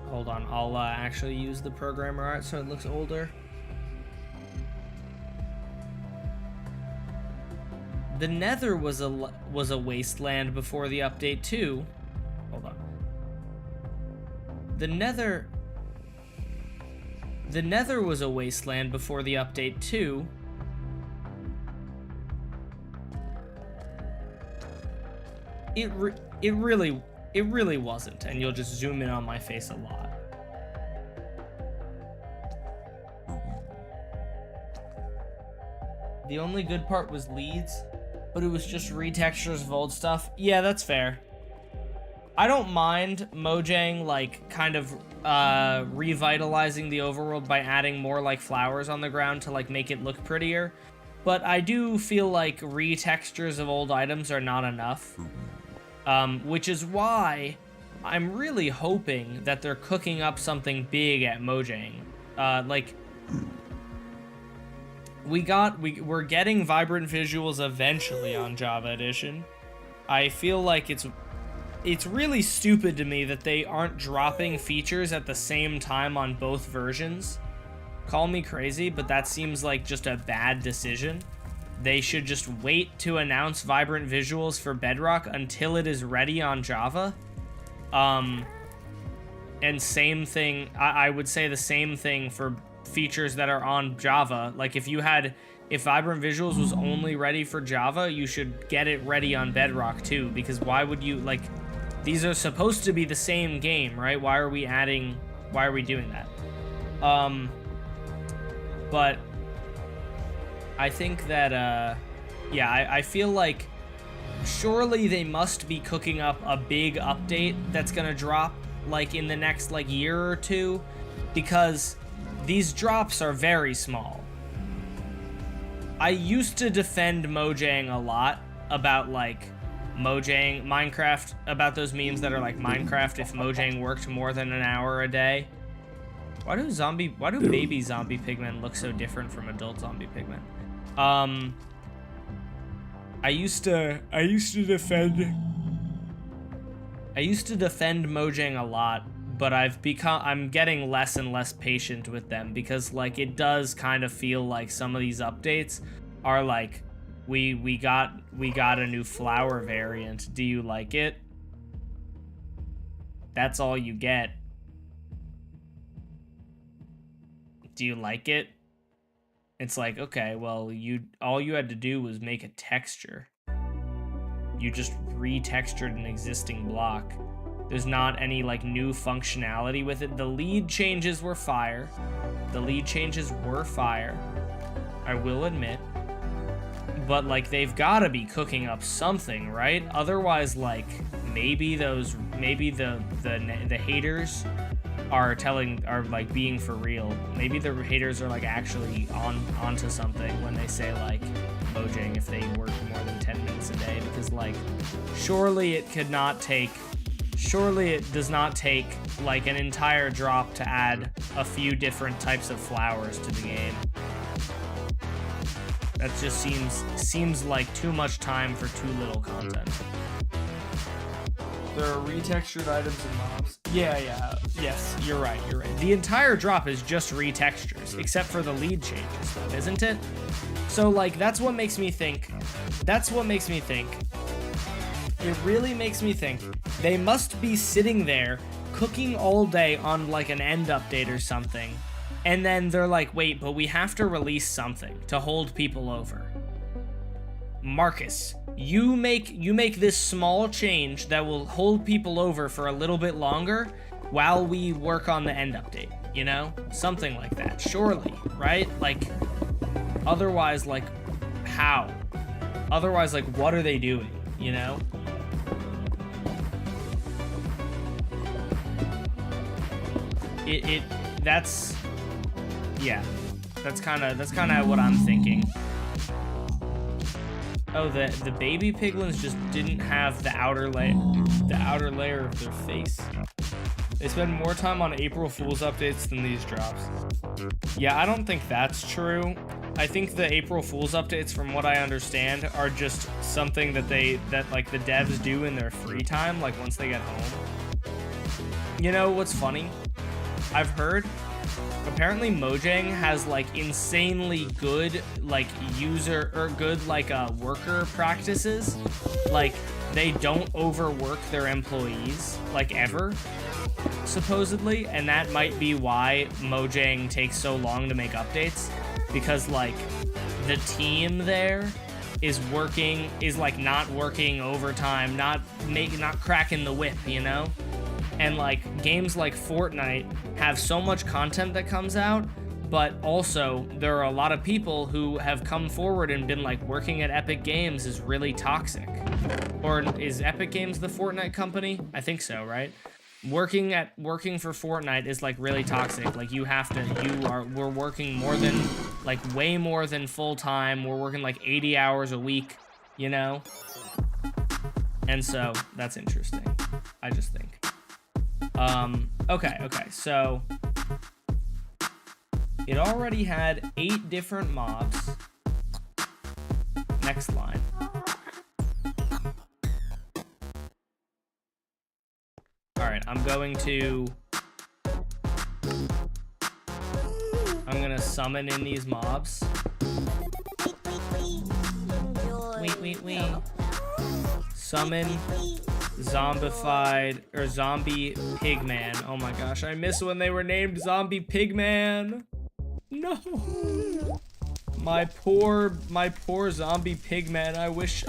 Hold on, I'll actually use the programmer art so it looks older. The Nether was a wasteland before the update too. Hold on. The Nether was a wasteland before the update too. It really wasn't, and you'll just zoom in on my face a lot. The only good part was leads, but it was just retextures of old stuff. Yeah, that's fair. I don't mind Mojang, like, kind of revitalizing the overworld by adding more, like, flowers on the ground to, like, make it look prettier. But I do feel like retextures of old items are not enough. Which is why I'm really hoping that they're cooking up something big at Mojang. We're getting vibrant visuals eventually on Java Edition. I feel like it's really stupid to me that they aren't dropping features at the same time on both versions. Call me crazy, but that seems like just a bad decision. They should just wait to announce vibrant visuals for Bedrock until it is ready on Java. And same thing, I would say the same thing for features that are on Java. Like if vibrant visuals was only ready for Java, you should get it ready on Bedrock too, because why would you, like, these are supposed to be the same game, right? Why are we doing that? But I think that, yeah, I feel like surely they must be cooking up a big update that's gonna drop, like, in the next, like, year or two, because these drops are very small. I used to defend Mojang a lot about, like, Minecraft, about those memes that are like, Minecraft if Mojang worked more than an hour a day. Why do baby zombie pigmen look so different from adult zombie pigmen? I I used to defend Mojang a lot, but I'm getting less and less patient with them because like it does kind of feel like some of these updates are like we got a new flower variant. Do you like it? That's all you get. Do you like it? It's like, okay, well, all you had to do was make a texture. You just retextured an existing block. There's not any like new functionality with it. The lead changes were fire. I will admit. But like they've got to be cooking up something, right? Otherwise, like maybe the haters are like being for real. Maybe the haters are like actually onto something when they say like Mojang if they work more than 10 minutes a day, because like surely it does not take like an entire drop to add a few different types of flowers to the game. That just seems like too much time for too little content. There are retextured items and mobs. Yes, you're right. The entire drop is just retextures, except for the lead changes, though, isn't it? So, like, that's what makes me think. It really makes me think they must be sitting there cooking all day on, like, an end update or something, and then they're like, wait, but we have to release something to hold people over. Marcus, you make this small change that will hold people over for a little bit longer while we work on the end update, you know? Something like that, surely, right? Like, otherwise, like, how? Otherwise, like, what are they doing, you know? That's kind of what I'm thinking. Oh, the baby piglins just didn't have the outer layer of their face. They spend more time on April Fool's updates than these drops. Yeah, I don't think that's true. I think the April Fool's updates, from what I understand, are just something that like the devs do in their free time, like once they get home. You know what's funny? I've heard apparently Mojang has like insanely good like worker practices. Like they don't overwork their employees like ever, supposedly, and that might be why Mojang takes so long to make updates, because like the team there is like not working overtime, not cracking the whip, you know? And like games like Fortnite have so much content that comes out, but also there are a lot of people who have come forward and been like, working at Epic Games is really toxic. Or is Epic Games the Fortnite company? I think so, right? Working for Fortnite is like really toxic. Like we're working more than, like way more than full time. We're working like 80 hours a week, you know? And so that's interesting, I just think. Okay, so it already had 8 different mobs. Next line. Alright, I'm gonna summon in these mobs. Wait. Summon zombified or zombie pigman. Oh my gosh, I miss when they were named zombie pigman. No. My poor zombie pigman.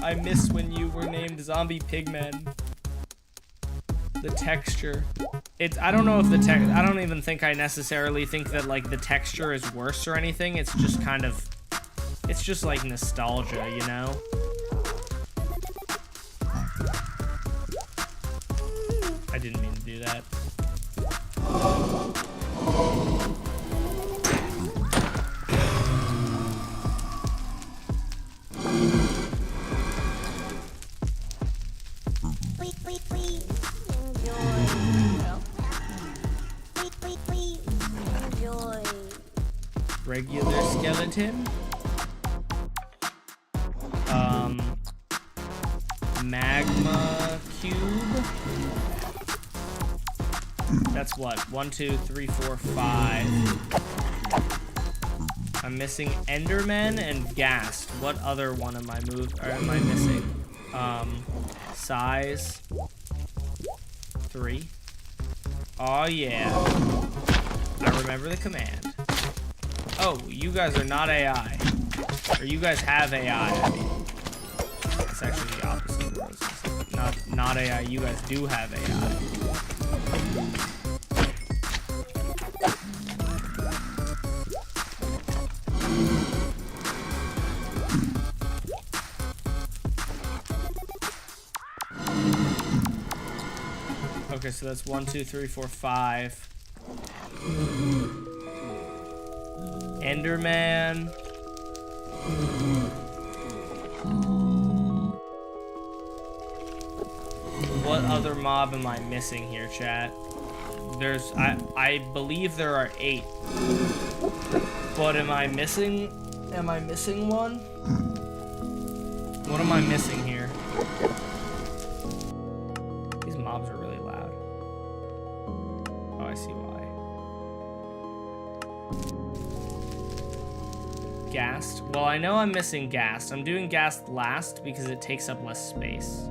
I miss when you were named zombie pigman. The texture. I don't know if I don't even think I necessarily think that like the texture is worse or anything. It's just kind of, it's just like nostalgia, you know? I didn't mean to do that. Regular skeleton. magma cube. That's what? 1, 2, 3, 4, 5. I'm missing Enderman and Ghast. What other one am I missing? Size 3. Oh yeah. I remember the command. Oh, you guys are not AI. Or you guys have AI, I mean. It's actually the opposite of roses. Not AI, you guys do have AI. Okay, so that's 1, 2, 3, 4, 5. Enderman. What other mob am I missing here, chat? I believe there are 8. But am I missing one? What am I missing here? These mobs are really loud. Oh, I see why. Ghast. Well, I know I'm missing Ghast. I'm doing Ghast last because it takes up less space.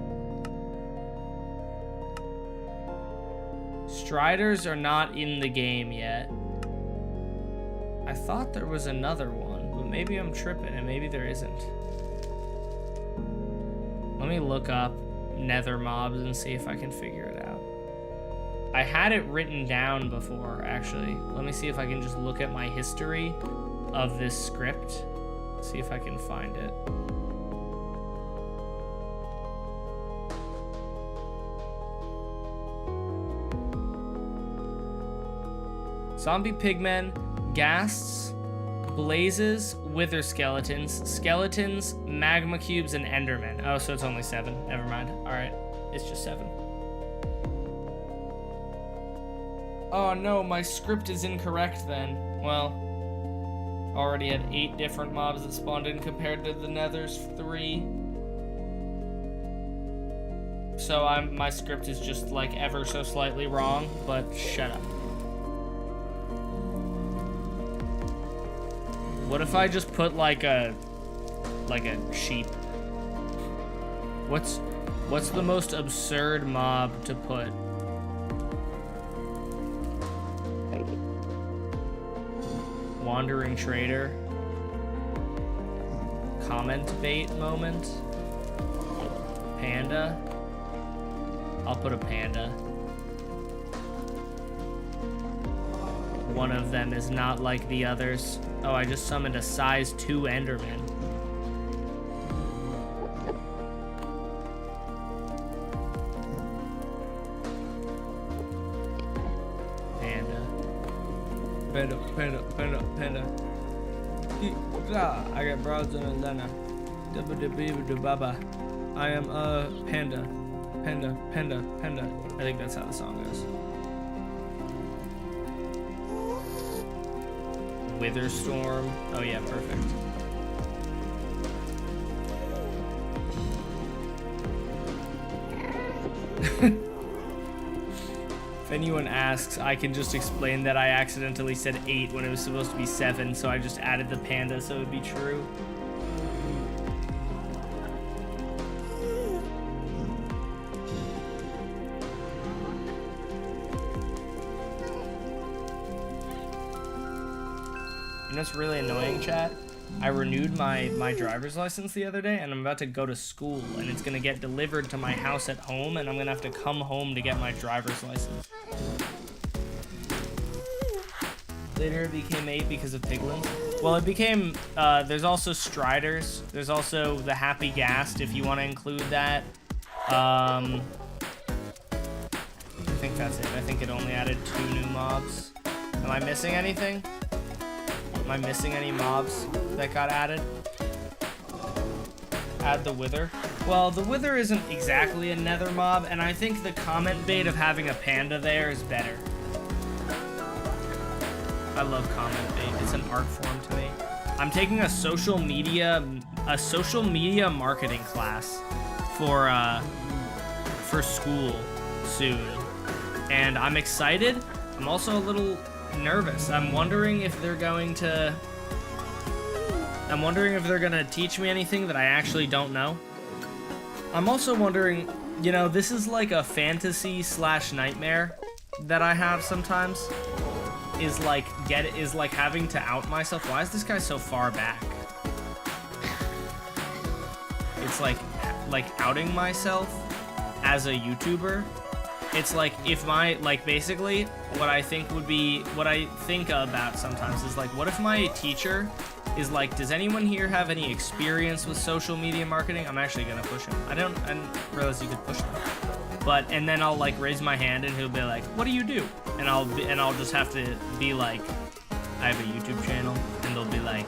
Striders are not in the game yet. I thought there was another one, but maybe I'm tripping and maybe there isn't. Let me look up Nether mobs and see if I can figure it out. I had it written down before, actually. Let me see if I can just look at my history of this script. See if I can find it. Zombie pigmen, ghasts, blazes, wither skeletons, skeletons, magma cubes, and endermen. Oh, so it's only 7. Never mind. Alright, it's just 7. Oh no, my script is incorrect then. Well, already had 8 different mobs that spawned in compared to the Nether's 3. So my script is just like ever so slightly wrong, but shut up. What if I just put like a sheep? What's the most absurd mob to put? Wandering trader. Comment bait moment. Panda. I'll put a panda. One of them is not like the others. Oh, I just summoned a size 2 Enderman. Panda. Panda, panda, panda, panda. I got broads in Atlanta. Baba. I am a panda. Panda, panda, panda. I think that's how the song goes. Witherstorm. Oh yeah, perfect. If anyone asks, I can just explain that I accidentally said 8 when it was supposed to be 7, so I just added the panda so it would be true. You know what's really annoying, chat? I renewed my driver's license the other day, and I'm about to go to school, and it's gonna get delivered to my house at home, and I'm gonna have to come home to get my driver's license. Later it became 8 because of piglins. Well, it became, there's also striders. There's also the happy ghast, if you want to include that. I think that's it. I think it only added 2 new mobs. Am I missing anything? Am I missing any mobs that got added? Add the wither. Well, the wither isn't exactly a nether mob, and I think the comment bait of having a panda there is better. I love comment bait. It's an art form to me. I'm taking a social media marketing class for school soon, and I'm excited. I'm also a little nervous. I'm wondering if they're gonna teach me anything that I actually don't know. I'm also wondering, you know, this is like a fantasy / nightmare that I have sometimes, is like having to out myself. Why is this guy so far back? It's like outing myself as a YouTuber. It's like, if my, like, basically what I think about sometimes is like, what if my teacher is like, does anyone here have any experience with social media marketing? I'm actually gonna push him. I didn't realize you could push them. But, and then I'll like raise my hand and he'll be like, what do you do? And I'll just have to be like, I have a YouTube channel, and they'll be like,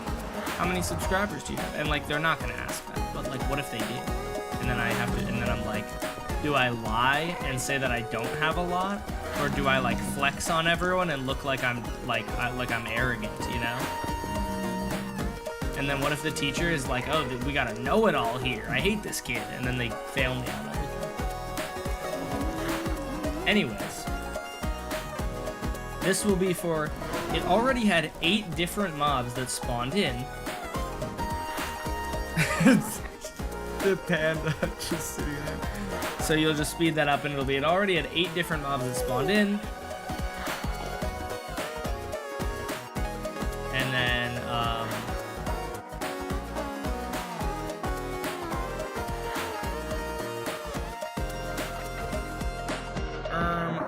how many subscribers do you have? And like, they're not gonna ask that, but like, what if they did? And then I'm like, do I lie and say that I don't have a lot, or do I like flex on everyone and look like I'm I'm arrogant, you know? And then what if the teacher is like, oh, we gotta know it all here. I hate this kid, and then they fail me on everything. Anyways, this will be for. It already had 8 different mobs that spawned in. The panda just sitting there. So you'll just speed that up and it'll be, it already had 8 different mobs that spawned in. And then,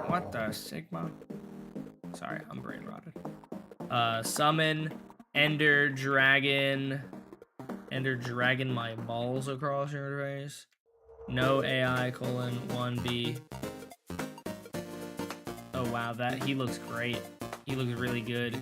what the Sigma? Sorry, I'm brain rotted. Summon, Ender Dragon my balls across your face. No AI : 1B. Oh wow, he looks great. He looks really good.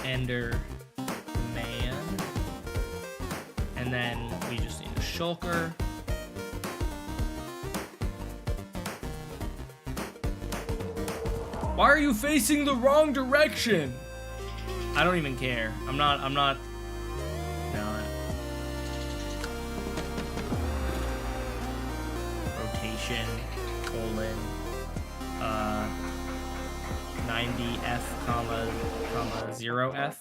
Ender Man, and then we just need a shulker. Why are you facing the wrong direction? I don't even care. I'm not. No. Rotation, 90F, 0F.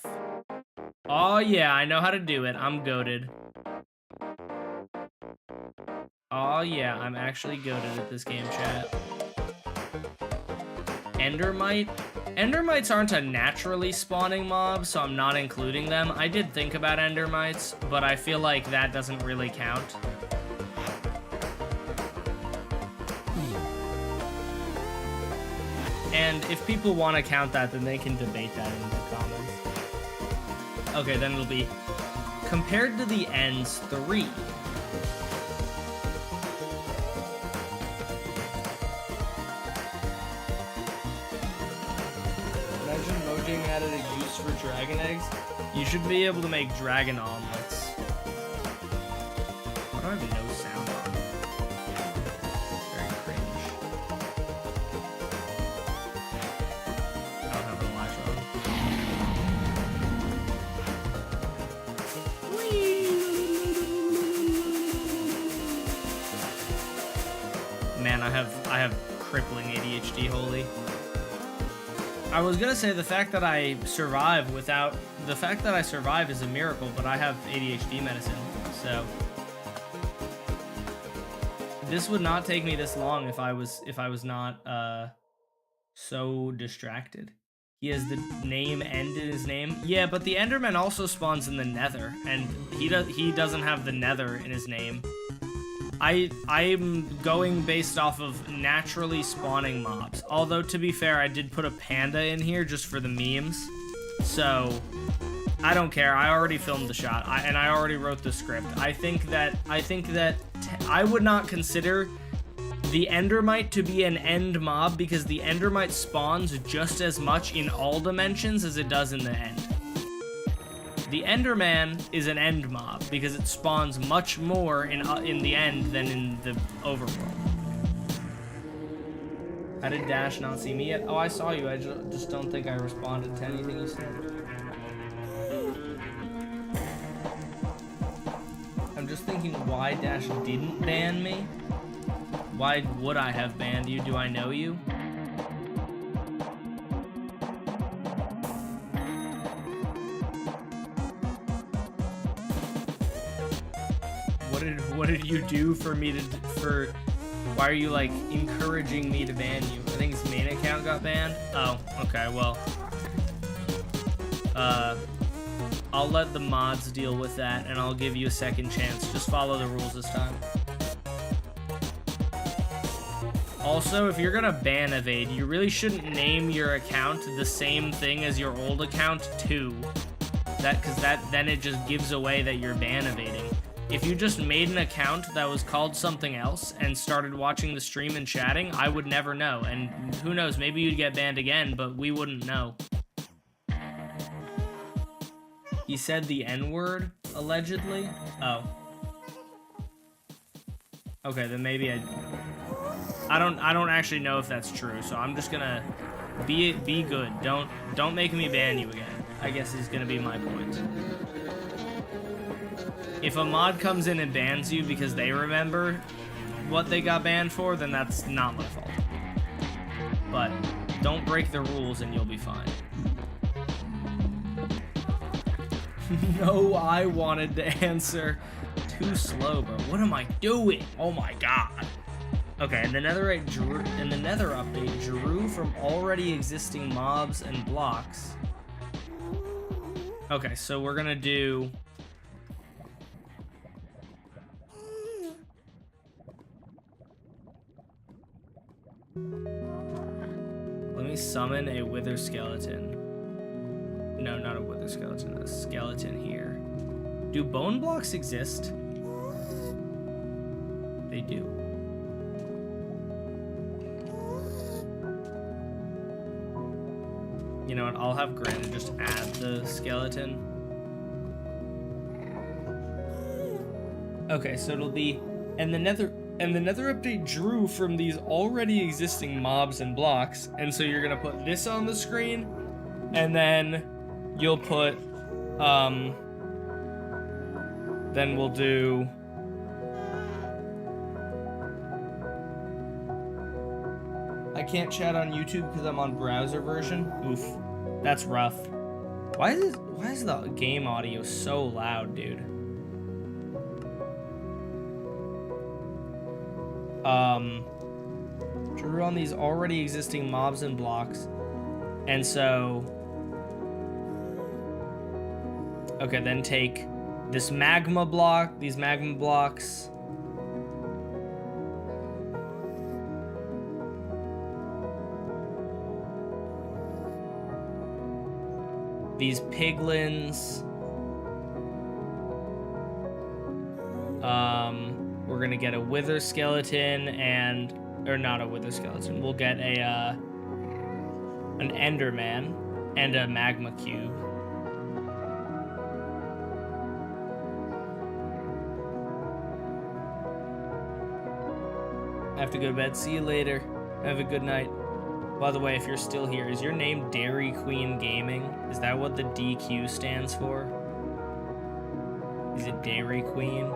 Oh yeah, I know how to do it. I'm goated. Oh yeah, I'm actually goated at this game, chat. Endermite? Endermites aren't a naturally spawning mob, so I'm not including them. I did think about Endermites, but I feel like that doesn't really count. And if people want to count that, then they can debate that in the comments. Okay, then it'll be compared to the ends 3. Imagine Mojang added a use for dragon eggs. You should be able to make dragon omelets. I don't have no sound on. Very cringe. I don't have the latch on. Man, I have crippling ADHD, holy. I was gonna say the fact that I survive is a miracle, but I have ADHD medicine, so this would not take me this long if I was not so distracted. He has the name End in his name. Yeah, but the Enderman also spawns in the Nether, and he doesn't have the Nether in his name. I'm going based off of naturally spawning mobs. Although, to be fair, I did put a panda in here just for the memes. So, I don't care. I already filmed the shot, and I already wrote the script. I think that I would not consider the endermite to be an end mob because the endermite spawns just as much in all dimensions as it does in the end. The enderman is an end mob because it spawns much more in the end than in the overworld. How did Dash not see me yet? Oh, I saw you. I just don't think I responded to anything you said. I'm just thinking why Dash didn't ban me. Why would I have banned you? Do I know you? What did you do for me to why are you like encouraging me to ban you? I think his main account got banned. Oh, okay, well. I'll let the mods deal with that and I'll give you a second chance. Just follow the rules this time. Also, if you're gonna ban evade, you really shouldn't name your account the same thing as your old account too. Because then it just gives away that you're ban evading. If you just made an account that was called something else and started watching the stream and chatting, I would never know. And who knows, maybe you'd get banned again, but we wouldn't know. He said the N-word, allegedly? Oh. Okay, then maybe I don't actually know if that's true, so I'm just gonna be good. Don't make me ban you again, I guess is gonna be my point. If a mod comes in and bans you because they remember what they got banned for, then that's not my fault. But don't break the rules and you'll be fine. No, I wanted to answer. Too slow, bro. What am I doing? Oh my god. Okay, and the Nether update drew from already existing mobs and blocks. Okay, so we're gonna do. Let me summon a wither skeleton. No, not a wither skeleton, a skeleton here. Do bone blocks exist? They do. You know what, I'll have Granted just add the skeleton. Okay, so it'll be, and the Nether update drew from these already existing mobs and blocks, and so you're gonna put this on the screen, and then you'll put, then we'll do, I can't chat on YouTube because I'm on browser version. Oof, that's rough. Why is the game audio so loud, dude? Drew on these already existing mobs and blocks, and so, okay, then take this magma block, these magma blocks, these piglins, we're gonna get a wither skeleton and, or not a wither skeleton, we'll get a, an enderman and a magma cube. I have to go to bed. See you later. Have a good night. By the way, if you're still here, is your name Dairy Queen Gaming? Is that what the DQ stands for? Is it Dairy Queen?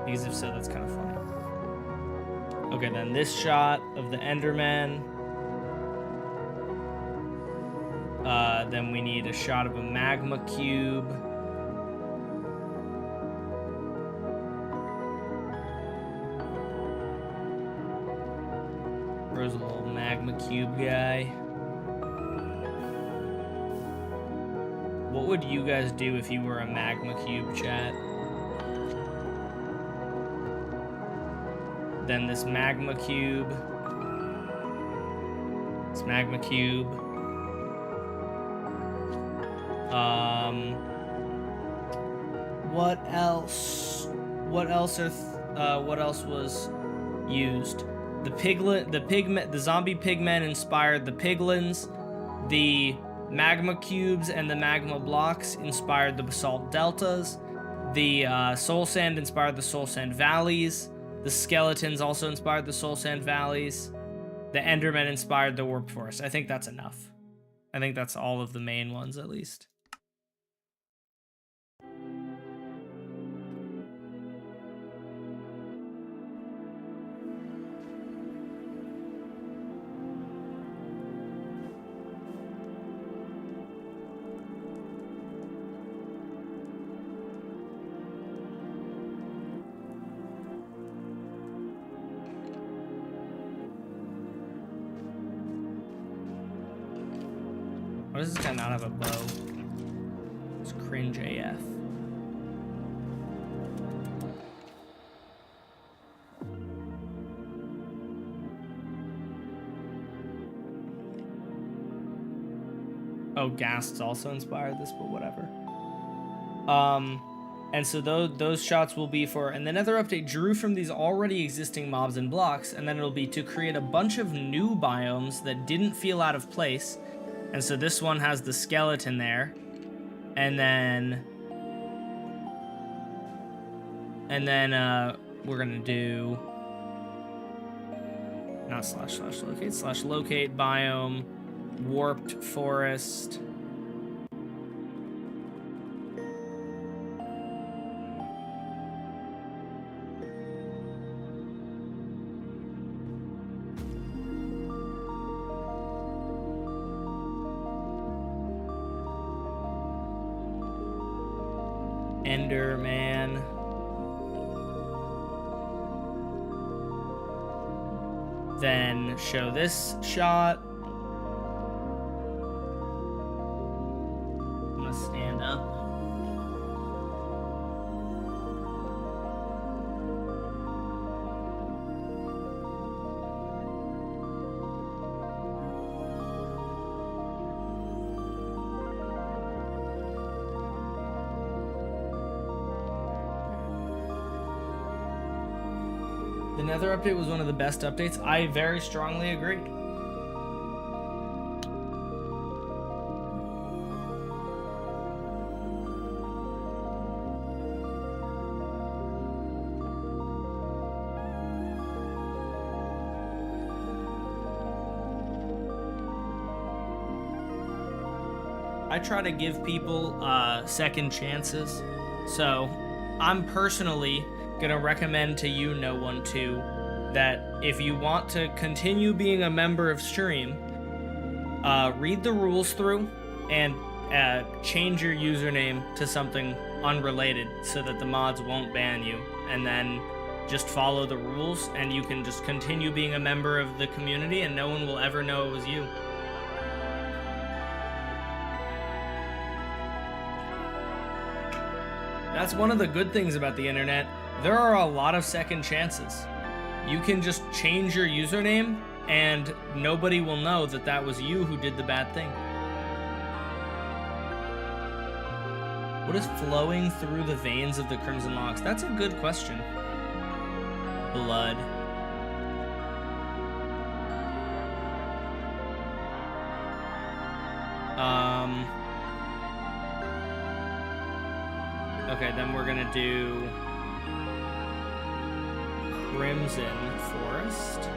Because if so, that's kind of funny. Okay, then this shot of the Enderman. Then we need a shot of a magma cube. Where's a little magma cube guy? What would you guys do if you were a magma cube, chat? Then this magma cube. This magma cube. What else? What else was used. The zombie pigmen inspired the piglins. The magma cubes and the magma blocks inspired the basalt deltas. The soul sand inspired the soul sand valleys. The skeletons also inspired the soul sand valleys. The endermen inspired the warped forest. I think that's enough. I think that's all of the main ones, at least. Why does this guy not have a bow? It's cringe AF. Oh, Ghast's also inspired this, but whatever. And so those shots will be for, and the Nether update drew from these already existing mobs and blocks, and then it'll be to create a bunch of new biomes that didn't feel out of place. And so this one has the skeleton there, and then we're gonna do not /locate biome, warped forest. Enderman. Then show this shot. I'm gonna stand up. The Nether update was one of the best updates. I very strongly agree. I try to give people second chances, so I'm personally gonna recommend to you, No One Too, that if you want to continue being a member of stream, read the rules through and change your username to something unrelated so that the mods won't ban you, and then just follow the rules and you can just continue being a member of the community and no one will ever know it was you. That's one of the good things about the internet. There are a lot of second chances. You can just change your username and nobody will know that that was you who did the bad thing. What is flowing through the veins of the Crimson Locks? That's a good question. Blood. Okay, then we're gonna do Crimson Forest.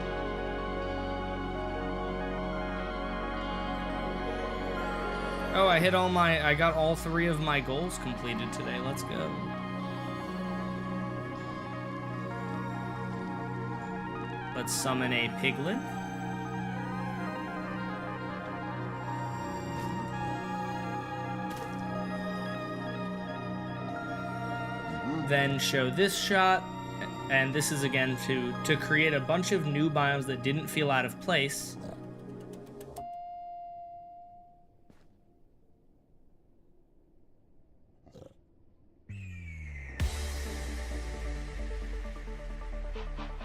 Oh, I got all 3 of my goals completed today. Let's go. Let's summon a piglin. Then show this shot, and this is again to create a bunch of new biomes that didn't feel out of place.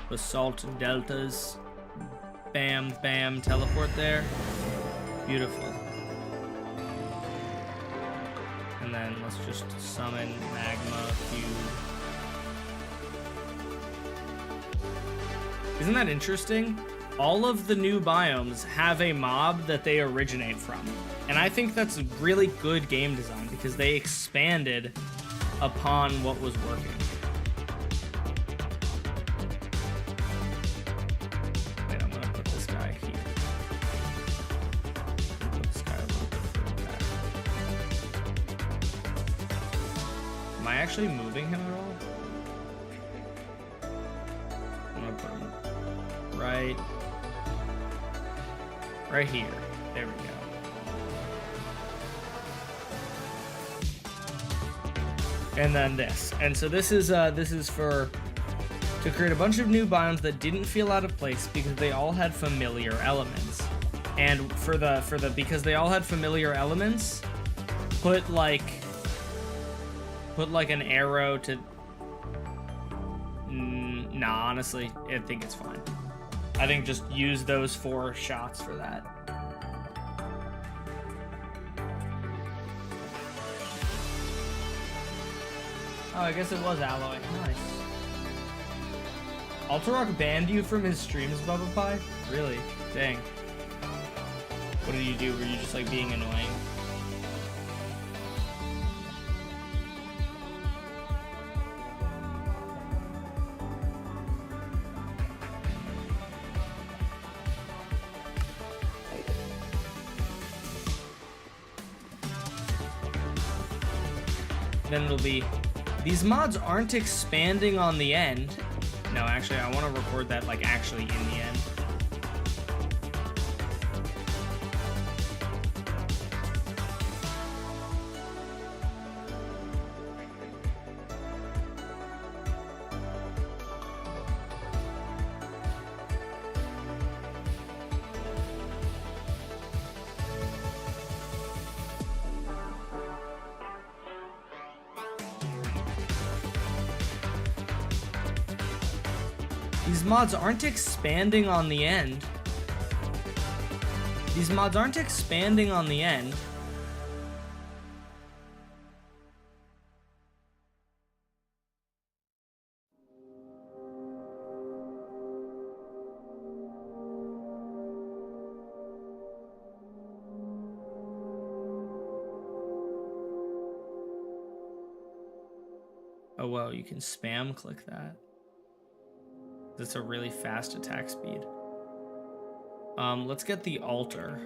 Basalt deltas. Bam, bam, teleport there. Beautiful. And then let's just summon magma cube. Isn't that interesting? All of the new biomes have a mob that they originate from. And I think that's really good game design because they expanded upon what was working. Wait, I'm gonna put this guy here. Put this guy a little bit further back. Am I actually moving him at all? I'm gonna put him right here. There we go. And then this. And so this is for to create a bunch of new biomes that didn't feel out of place because they all had familiar elements. And for the because they all had familiar elements, put like an arrow to nah, honestly, I think it's fine. I think just use those 4 shots for that. Oh, I guess it was Alloy. Nice. Alterock banned you from his streams, Bubba Pie? Really? Dang. What did you do? Were you just like being annoying? Then it'll be, these mods aren't expanding on the end. No, actually, I want to record that like actually in the end. These mods aren't expanding on the end. These mods aren't expanding on the end. Oh well, you can spam click that. That's a really fast attack speed. Let's get the altar.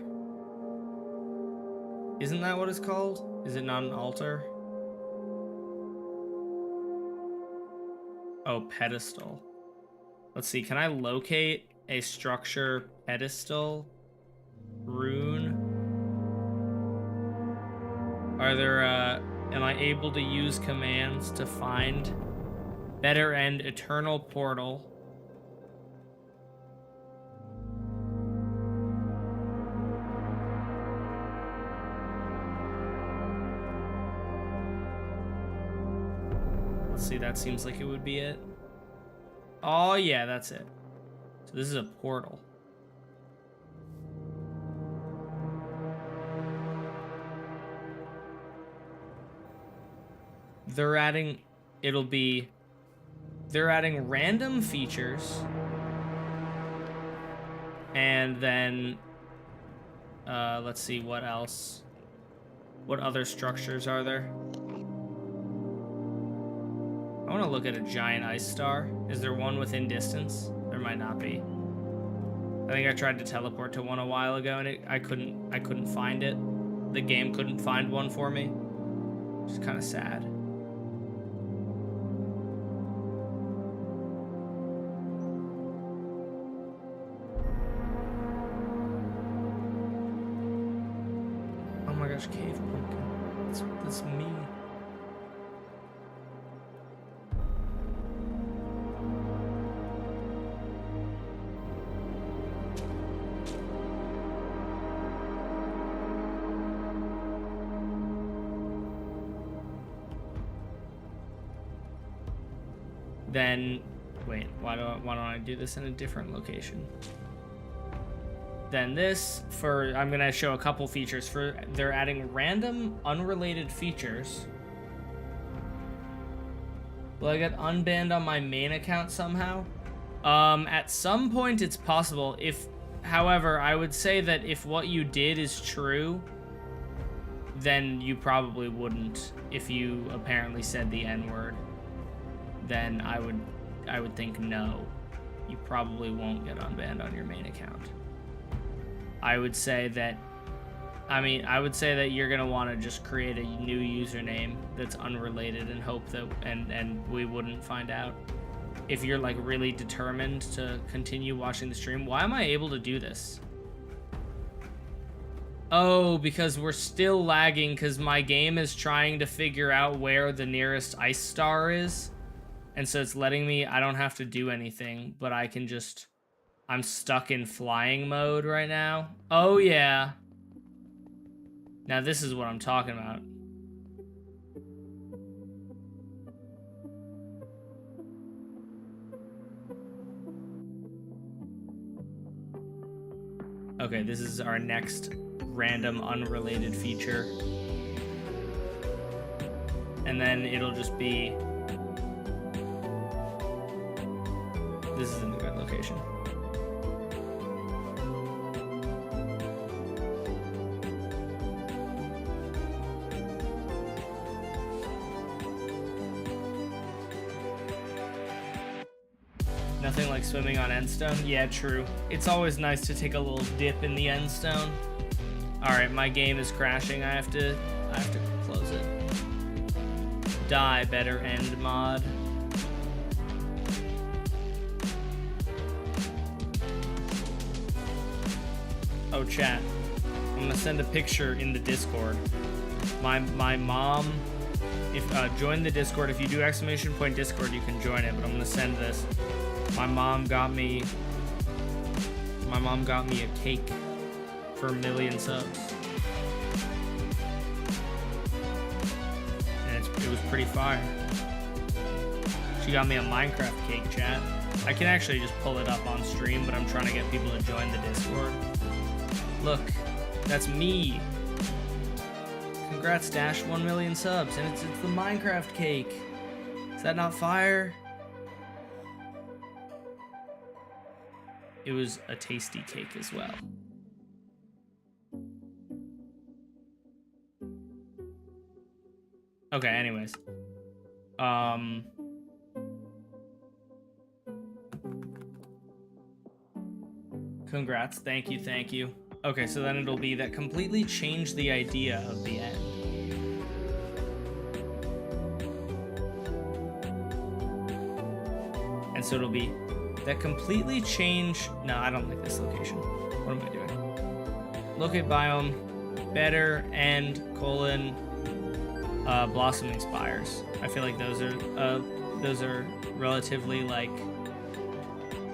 Isn't that what it's called? Is it not an altar? Oh, pedestal. Let's see, can I locate a structure pedestal rune? Are there, am I able to use commands to find better end eternal portal? See, that seems like it would be it. Oh yeah, that's it. So this is a portal. They're adding random features, and then let's see what else. What other structures are there? I want to look at a giant ice star. Is there one within distance? There might not be. I think I tried to teleport to one a while ago and I couldn't find it. The game couldn't find one for me. Which is kind of sad. Oh my gosh, cave pumpkin. That's me. Then, wait, why don't I do this in a different location? Then this, I'm gonna show a couple features they're adding random unrelated features. Will I get unbanned on my main account somehow? At some point it's possible. However, I would say that if what you did is true, then you probably wouldn't. If you apparently said the N-word, then I would think no. You probably won't get unbanned on your main account. I would say that you're gonna want to just create a new username that's unrelated and hope that and we wouldn't find out. If you're like really determined to continue watching the stream. Why am I able to do this? Oh, because we're still lagging because my game is trying to figure out where the nearest ice star is. And so it's letting me, I don't have to do anything, but I can just, I'm stuck in flying mode right now. Oh yeah. Now this is what I'm talking about. Okay, this is our next random unrelated feature. And then it'll just be... This isn't a good location. Nothing like swimming on endstone. Yeah, true. It's always nice to take a little dip in the endstone. All right, my game is crashing. I have to close it. Die, better end mod. Oh, chat. I'm gonna send a picture in the Discord. My mom. Join the Discord. If you do !Discord, you can join it. But I'm gonna send this. My mom got me a cake for 1 million subs. And it was pretty fire. She got me a Minecraft cake, chat. I can actually just pull it up on stream, but I'm trying to get people to join the Discord. Look, that's me. Congrats, Dash, 1 million subs, and it's the Minecraft cake. Is that not fire? It was a tasty cake as well. Okay, anyways. Congrats, thank you. Okay, so then it'll be that completely changed the idea of the end. And so it'll be that completely change. No, I don't like this location. What am I doing? Look at biome, better, end, colon, blossoming spires. I feel like those are relatively like,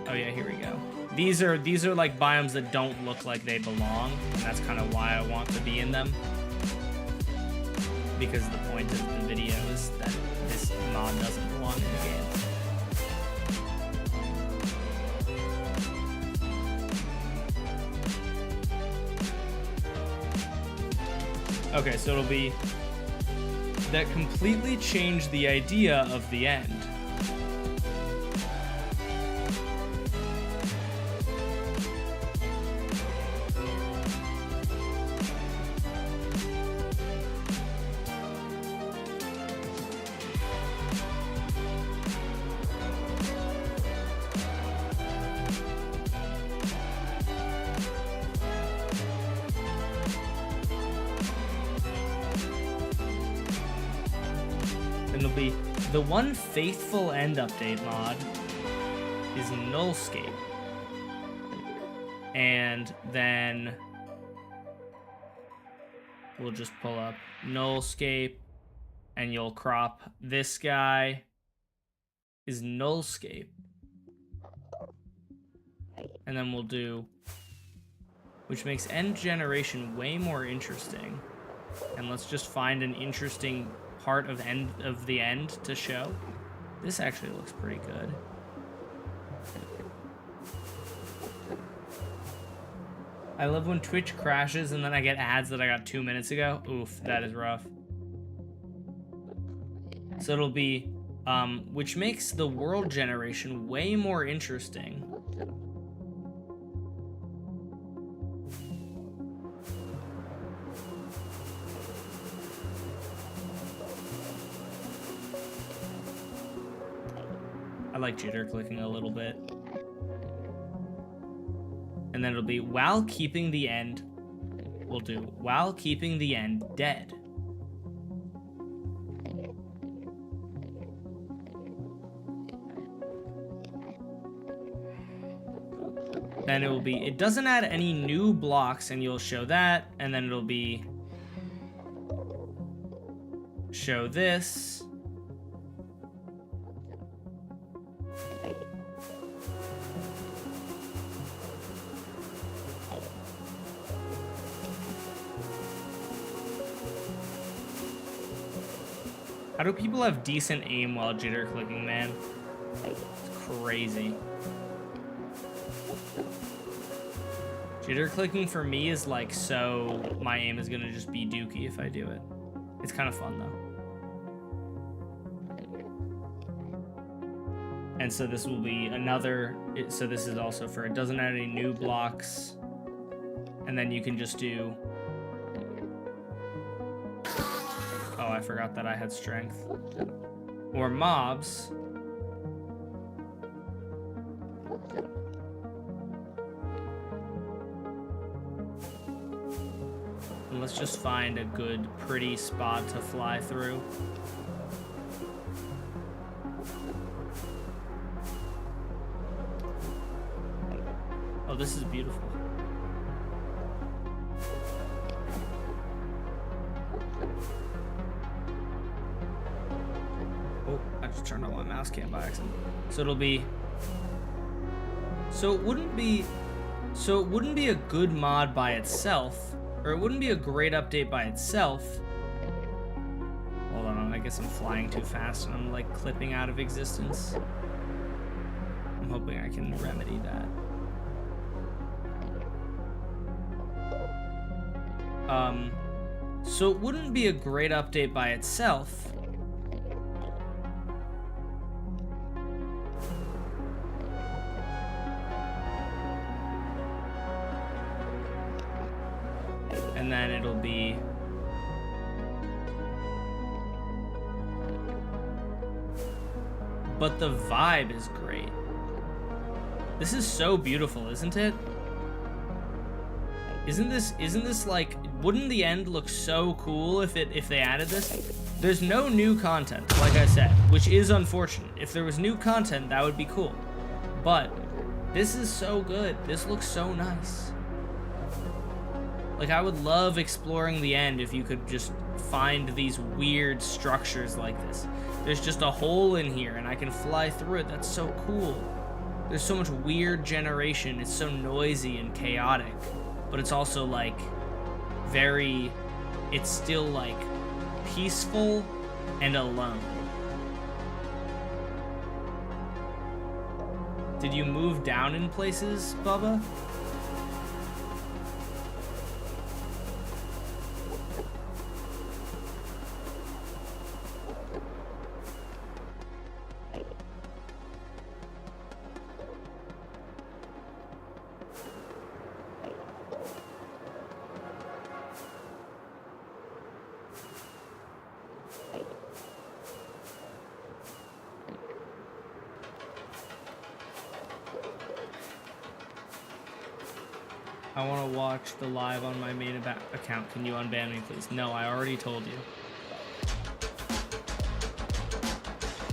oh yeah, here we go. These are like biomes that don't look like they belong, and that's kind of why I want to be in them. Because the point of the video is that this mod doesn't belong in the game. Okay, so it'll be that completely changed the idea of the end. The one faithful end update mod is Nullscape. And then we'll just pull up Nullscape and you'll crop this guy is Nullscape. And then we'll do, which makes end generation way more interesting. And let's just find an interesting part of the end to show. This actually looks pretty good. I love when Twitch crashes and then I get ads that I got 2 minutes ago. Oof, that is rough. So it'll be which makes the world generation way more interesting. I like jitter clicking a little bit. And then it'll be while keeping the end, we'll do while keeping the end dead. Then it will be, it doesn't add any new blocks, and you'll show that, and then it'll be show this. How do people have decent aim while jitter clicking, man? It's crazy. Jitter clicking for me is like, so my aim is gonna just be dookie if I do it. It's kind of fun though. And so this will be another, so this is also for, it doesn't add any new blocks. And then you can just do, oh, I forgot that I had strength. Or mobs. And let's just find a good, pretty spot to fly through. Oh, this is beautiful. Oh, I just turned on my mouse cam by accident. So it'll be, so it wouldn't be a good mod by itself, or it wouldn't be a great update by itself. Hold on, I guess I'm flying too fast and I'm like clipping out of existence. I'm hoping I can remedy that. So it wouldn't be a great update by itself. And then it'll be, but the vibe is great. This is so beautiful, isn't it? Isn't this like, wouldn't the end look so cool if they added this? There's no new content, like I said, which is unfortunate. If there was new content, that would be cool. But this is so good. This looks so nice. Like, I would love exploring the end if you could just find these weird structures like this. There's just a hole in here and I can fly through it. That's so cool. There's so much weird generation. It's so noisy and chaotic. But it's also like it's still like peaceful and alone. Did you move down in places, Bubba? I want to watch the live on my main account. Can you unban me, please? No, I already told you.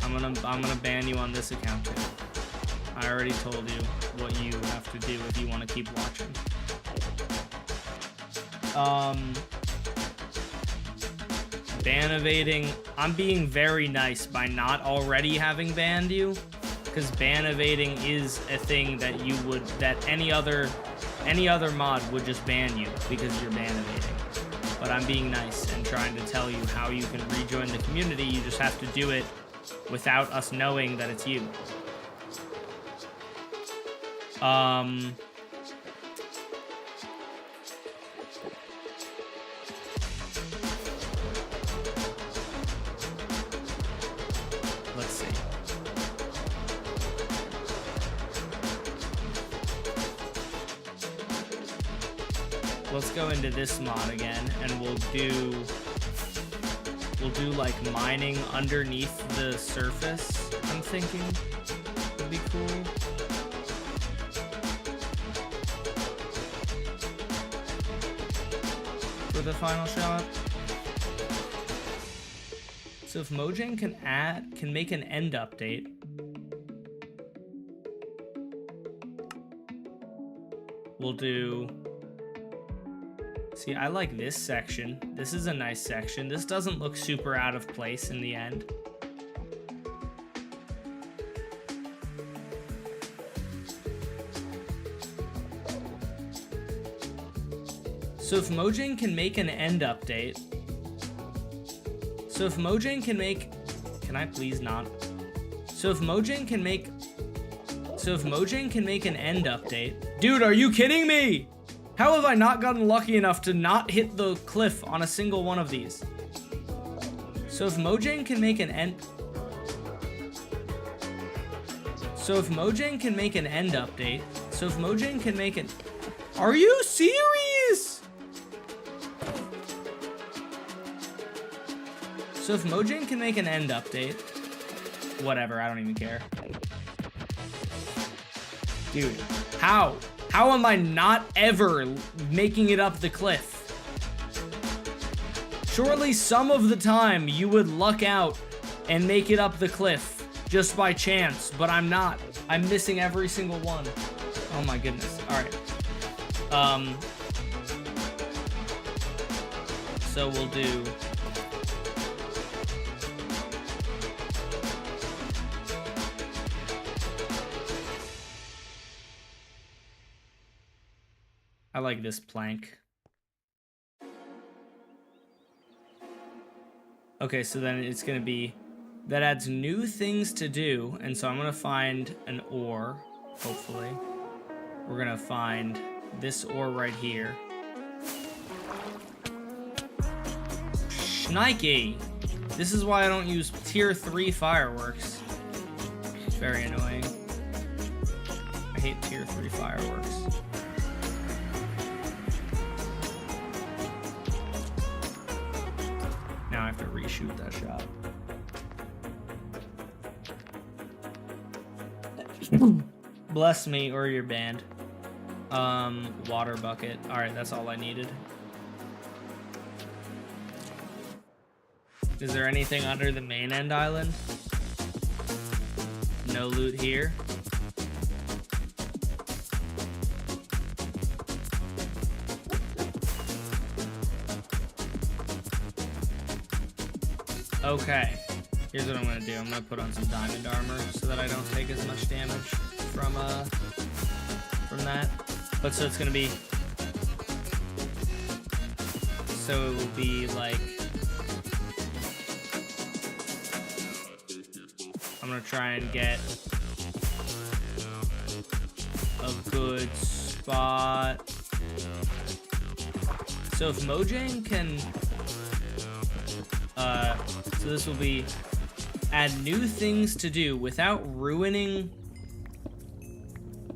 I'm gonna ban you on this account too. I already told you what you have to do if you want to keep watching. Ban evading. I'm being very nice by not already having banned you, because ban evading is a thing that any other mod would just ban you because you're ban evading. But I'm being nice and trying to tell you how you can rejoin the community. You just have to do it without us knowing that it's you. Let's see. let's go into this mod again, and we'll do like mining underneath the surface. I'm thinking would be cool. For the final shot. So if Mojang can make an end update. We'll do, see, I like this section. This is a nice section. This doesn't look super out of place in the end. So if Mojang can make an end update, so if Mojang can make, can I please not? So if Mojang can make an end update, dude, are you kidding me? How have I not gotten lucky enough to not hit the cliff on a single one of these? So if Mojang can make an end, so if Mojang can make an end update, so if Mojang can make an, are you serious? So if Mojang can make an end update, whatever, I don't even care. Dude, how? How am I not ever making it up the cliff? Surely some of the time you would luck out and make it up the cliff just by chance, but I'm not. I'm missing every single one. Oh my goodness. All right. So we'll do. I like this plank. Okay, so then it's gonna be, that adds new things to do, and so I'm gonna find an ore, hopefully. We're gonna find this ore right here. Shnikey! This is why I don't use tier 3 fireworks. Very annoying. I hate tier 3 fireworks. Now I have to reshoot that shot. Bless me or you're banned. Water bucket. Alright, that's all I needed. Is there anything under the main end island? No loot here. Okay, here's what I'm gonna do. I'm gonna put on some diamond armor so that I don't take as much damage from that. But so it's gonna be, so it will be like, I'm gonna try and get a good spot. So if Mojang can, so this will be add new things to do without ruining,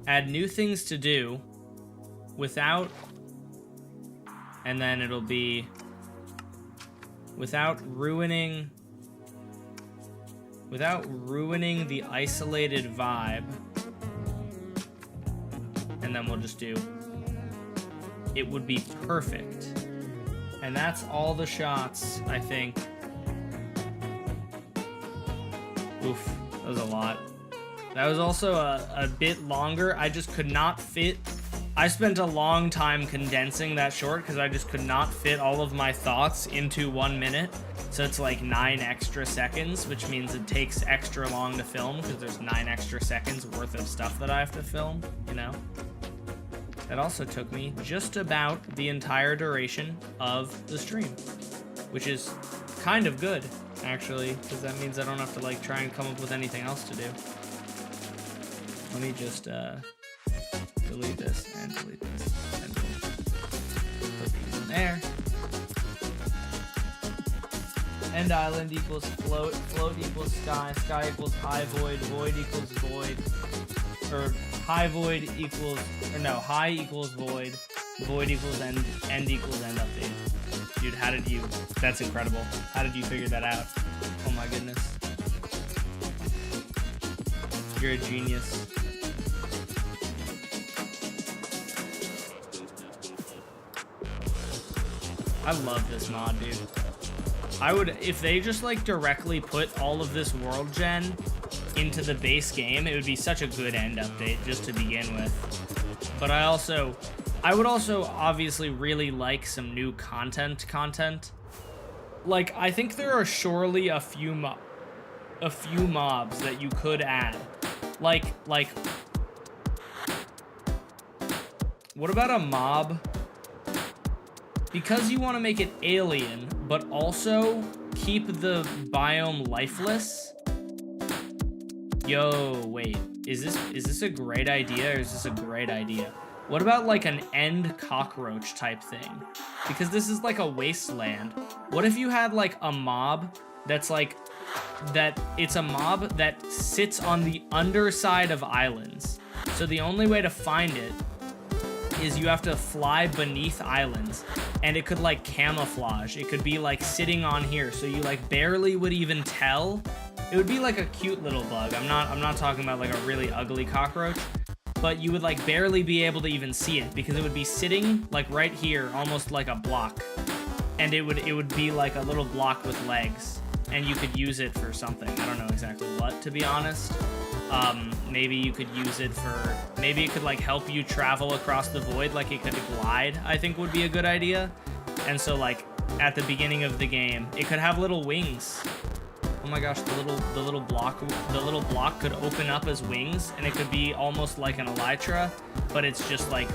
add new things to do without, and then it'll be without ruining the isolated vibe, and then we'll just do, it would be perfect. And that's all the shots, I think. Oof, that was a lot. That was also a bit longer. I just could not fit. I spent a long time condensing that short because I just could not fit all of my thoughts into 1 minute. So it's like 9 extra seconds, which means it takes extra long to film because there's 9 extra seconds worth of stuff that I have to film, you know? That also took me just about the entire duration of the stream, which is kind of good, actually, because that means I don't have to like try and come up with anything else to do. Let me just delete this and delete this and put these in there. End island equals float, float equals sky, sky equals high void, void equals void, or high void equals, or no, high equals void, Void equals end equals end update. Dude, how did you, that's incredible. How did you figure that out? Oh my goodness. You're a genius. I love this mod, dude. I would, if they just like directly put all of this world gen into the base game, it would be such a good end update just to begin with. But I would also obviously really like some new content. Like, I think there are surely a few mobs that you could add. Like, what about a mob? Because you want to make it alien, but also keep the biome lifeless. Yo, wait, is this a great idea, or is this a great idea? What about like an end cockroach type thing? Because this is like a wasteland. What if you had like a mob that's like, it's a mob that sits on the underside of islands. So the only way to find it is you have to fly beneath islands, and it could like camouflage. It could be like sitting on here, so you like barely would even tell. It would be like a cute little bug. I'm not talking about like a really ugly cockroach, but you would like barely be able to even see it because it would be sitting like right here, almost like a block, and it would be like a little block with legs, and you could use it for something. I don't know exactly what, to be honest. Maybe you could use it for, maybe it could like help you travel across the void, like it could glide, I think would be a good idea. And so like at the beginning of the game, it could have little wings. Oh my gosh, the little block could open up as wings, and it could be almost like an elytra, but it's just like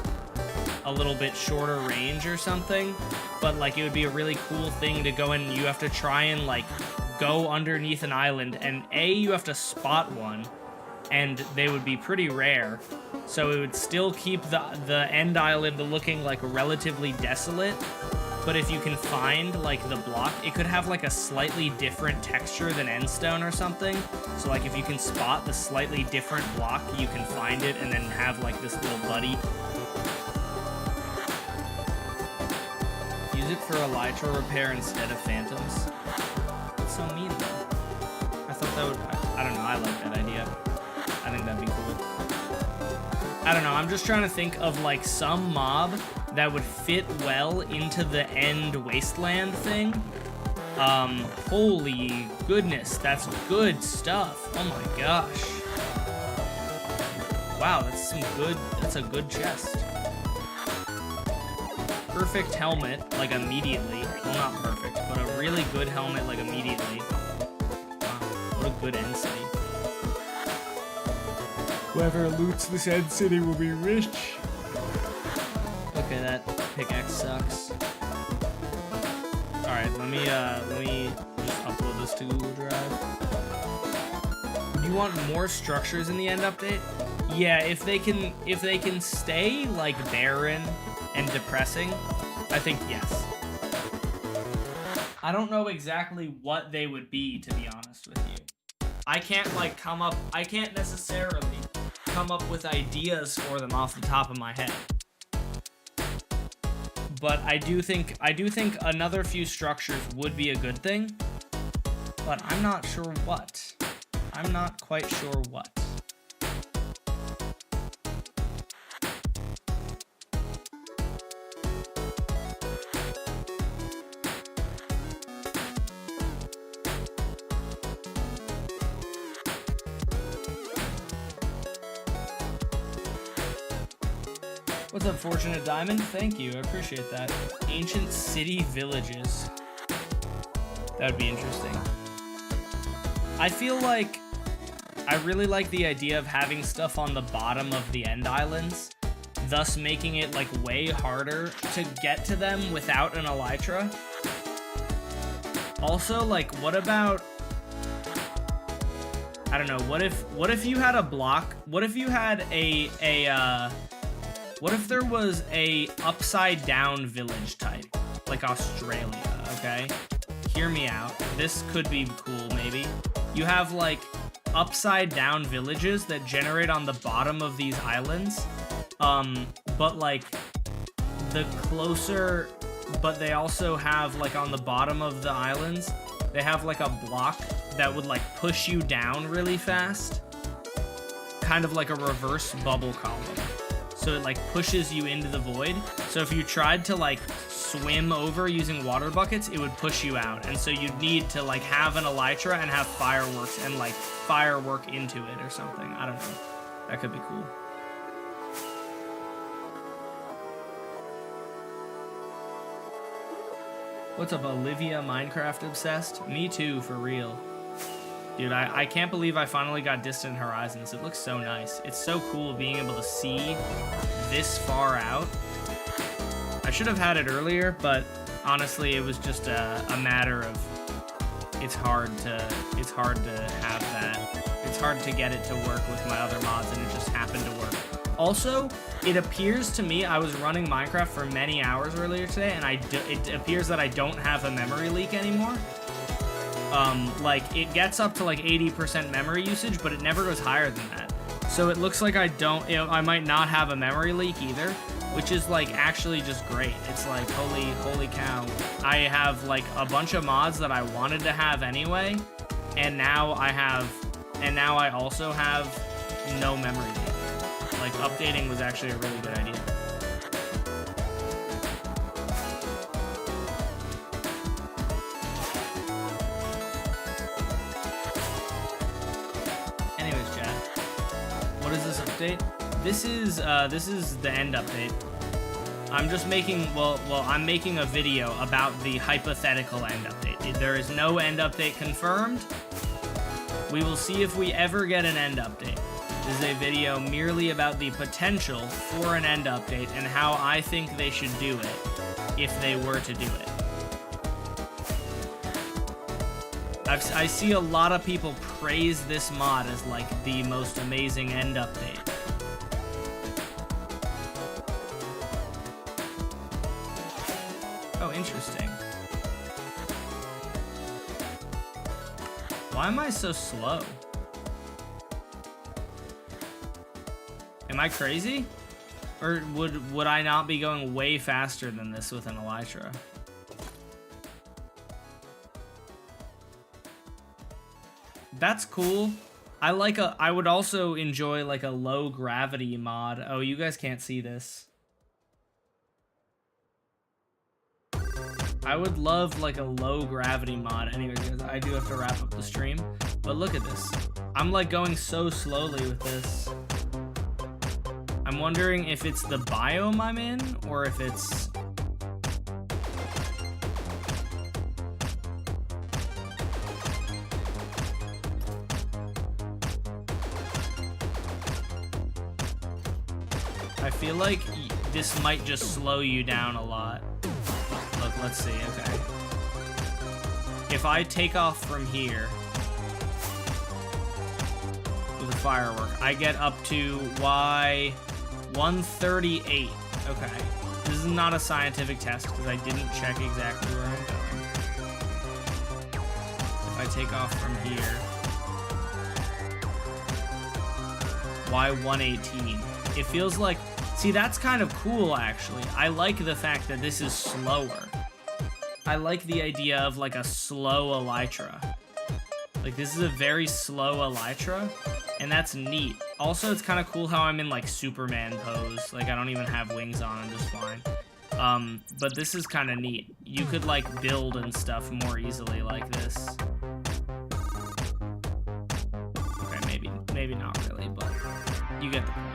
a little bit shorter range or something. But like it would be a really cool thing to go in, and you have to try and like go underneath an island, and you have to spot one, and they would be pretty rare, so it would still keep the end island looking like relatively desolate. But if you can find like the block, it could have like a slightly different texture than endstone or something. So like if you can spot the slightly different block, you can find it and then have like this little buddy. Use it for elytra repair instead of phantoms. That's so mean though. I thought that would, I don't know, I like that idea. I think that'd be cool. I don't know, I'm just trying to think of like some mob that would fit well into the end wasteland thing. Holy goodness, that's good stuff. Oh my gosh. Wow, that's a good chest. Perfect helmet, like immediately. Well, not perfect, but a really good helmet, like immediately. Wow, what a good end city. Whoever loots this end city will be rich. Okay, that pickaxe sucks. Alright, let me just upload this to Google Drive. Do you want more structures in the end update? Yeah, if they can stay like barren and depressing, I think yes. I don't know exactly what they would be, to be honest with you. I can't necessarily come up with ideas for them off the top of my head. But I do think another few structures would be a good thing, but I'm not sure what. I'm not quite sure what. What's up, Fortunate Diamond? Thank you, I appreciate that. Ancient city villages. That would be interesting. I feel like I really like the idea of having stuff on the bottom of the end islands, thus making it like way harder to get to them without an elytra. Also, like, what about, I don't know, what if you had a block? What if you had what if there was a upside down village type, like Australia, okay? Hear me out. This could be cool, maybe. You have like upside down villages that generate on the bottom of these islands, but like the closer, but they also have, like, on the bottom of the islands, they have, like, a block that would, like, push you down really fast. Kind of like a reverse bubble column. So it, like, pushes you into the void. So if you tried to, like, swim over using water buckets, it would push you out. And so you'd need to, like, have an elytra and have fireworks and, like, firework into it or something. I don't know. That could be cool. What's up, Olivia Minecraft obsessed? Me too, for real. Dude, I can't believe I finally got Distant Horizons. It looks so nice. It's so cool being able to see this far out. I should have had it earlier, but honestly, it was just a matter of it's hard to have that. It's hard to get it to work with my other mods, and it just happened to work. Also, it appears to me, I was running Minecraft for many hours earlier today, and it appears that I don't have a memory leak anymore. Like, it gets up to like 80% memory usage, but it never goes higher than that. So it looks like I might not have a memory leak either, which is like actually just great. It's like, holy cow. I have like a bunch of mods that I wanted to have anyway, and now I also have no memory leak. Like, updating was actually a really good idea. Anyways, chat. What is this update? This is the end update. I'm just making, I'm making a video about the hypothetical end update. There is no end update confirmed. We will see if we ever get an end update. This is a video merely about the potential for an end update and how I think they should do it if they were to do it. I see a lot of people praise this mod as like the most amazing end update. Oh, interesting. Why am I so slow? Am I crazy? Or would I not be going way faster than this with an elytra? That's cool. I would also enjoy like a low gravity mod. Oh, you guys can't see this. I would love like a low gravity mod. Anyways, guys, I do have to wrap up the stream. But look at this. I'm like going so slowly with this. I'm wondering if it's the biome I'm in, or if it's... I feel like this might just slow you down a lot. Look, let's see, okay. If I take off from here with a firework, I get up to Y138. Okay. This is not a scientific test because I didn't check exactly where I'm going. If I take off from here, Y118. It feels like... See, that's kind of cool, actually. I like the fact that this is slower. I like the idea of, like, a slow elytra. Like, this is a very slow elytra, and that's neat. Also, it's kind of cool how I'm in, like, Superman pose. Like, I don't even have wings on, I'm just flying. But this is kind of neat. You could, like, build and stuff more easily like this. Okay, maybe not really, but you get the point.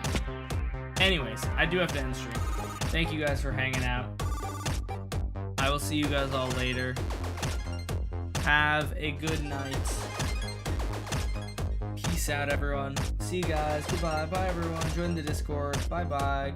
Anyways, I do have to end stream. Thank you guys for hanging out. I will see you guys all later. Have a good night. Peace out, everyone. See you guys. Goodbye. Bye, everyone. Join the Discord. Bye-bye.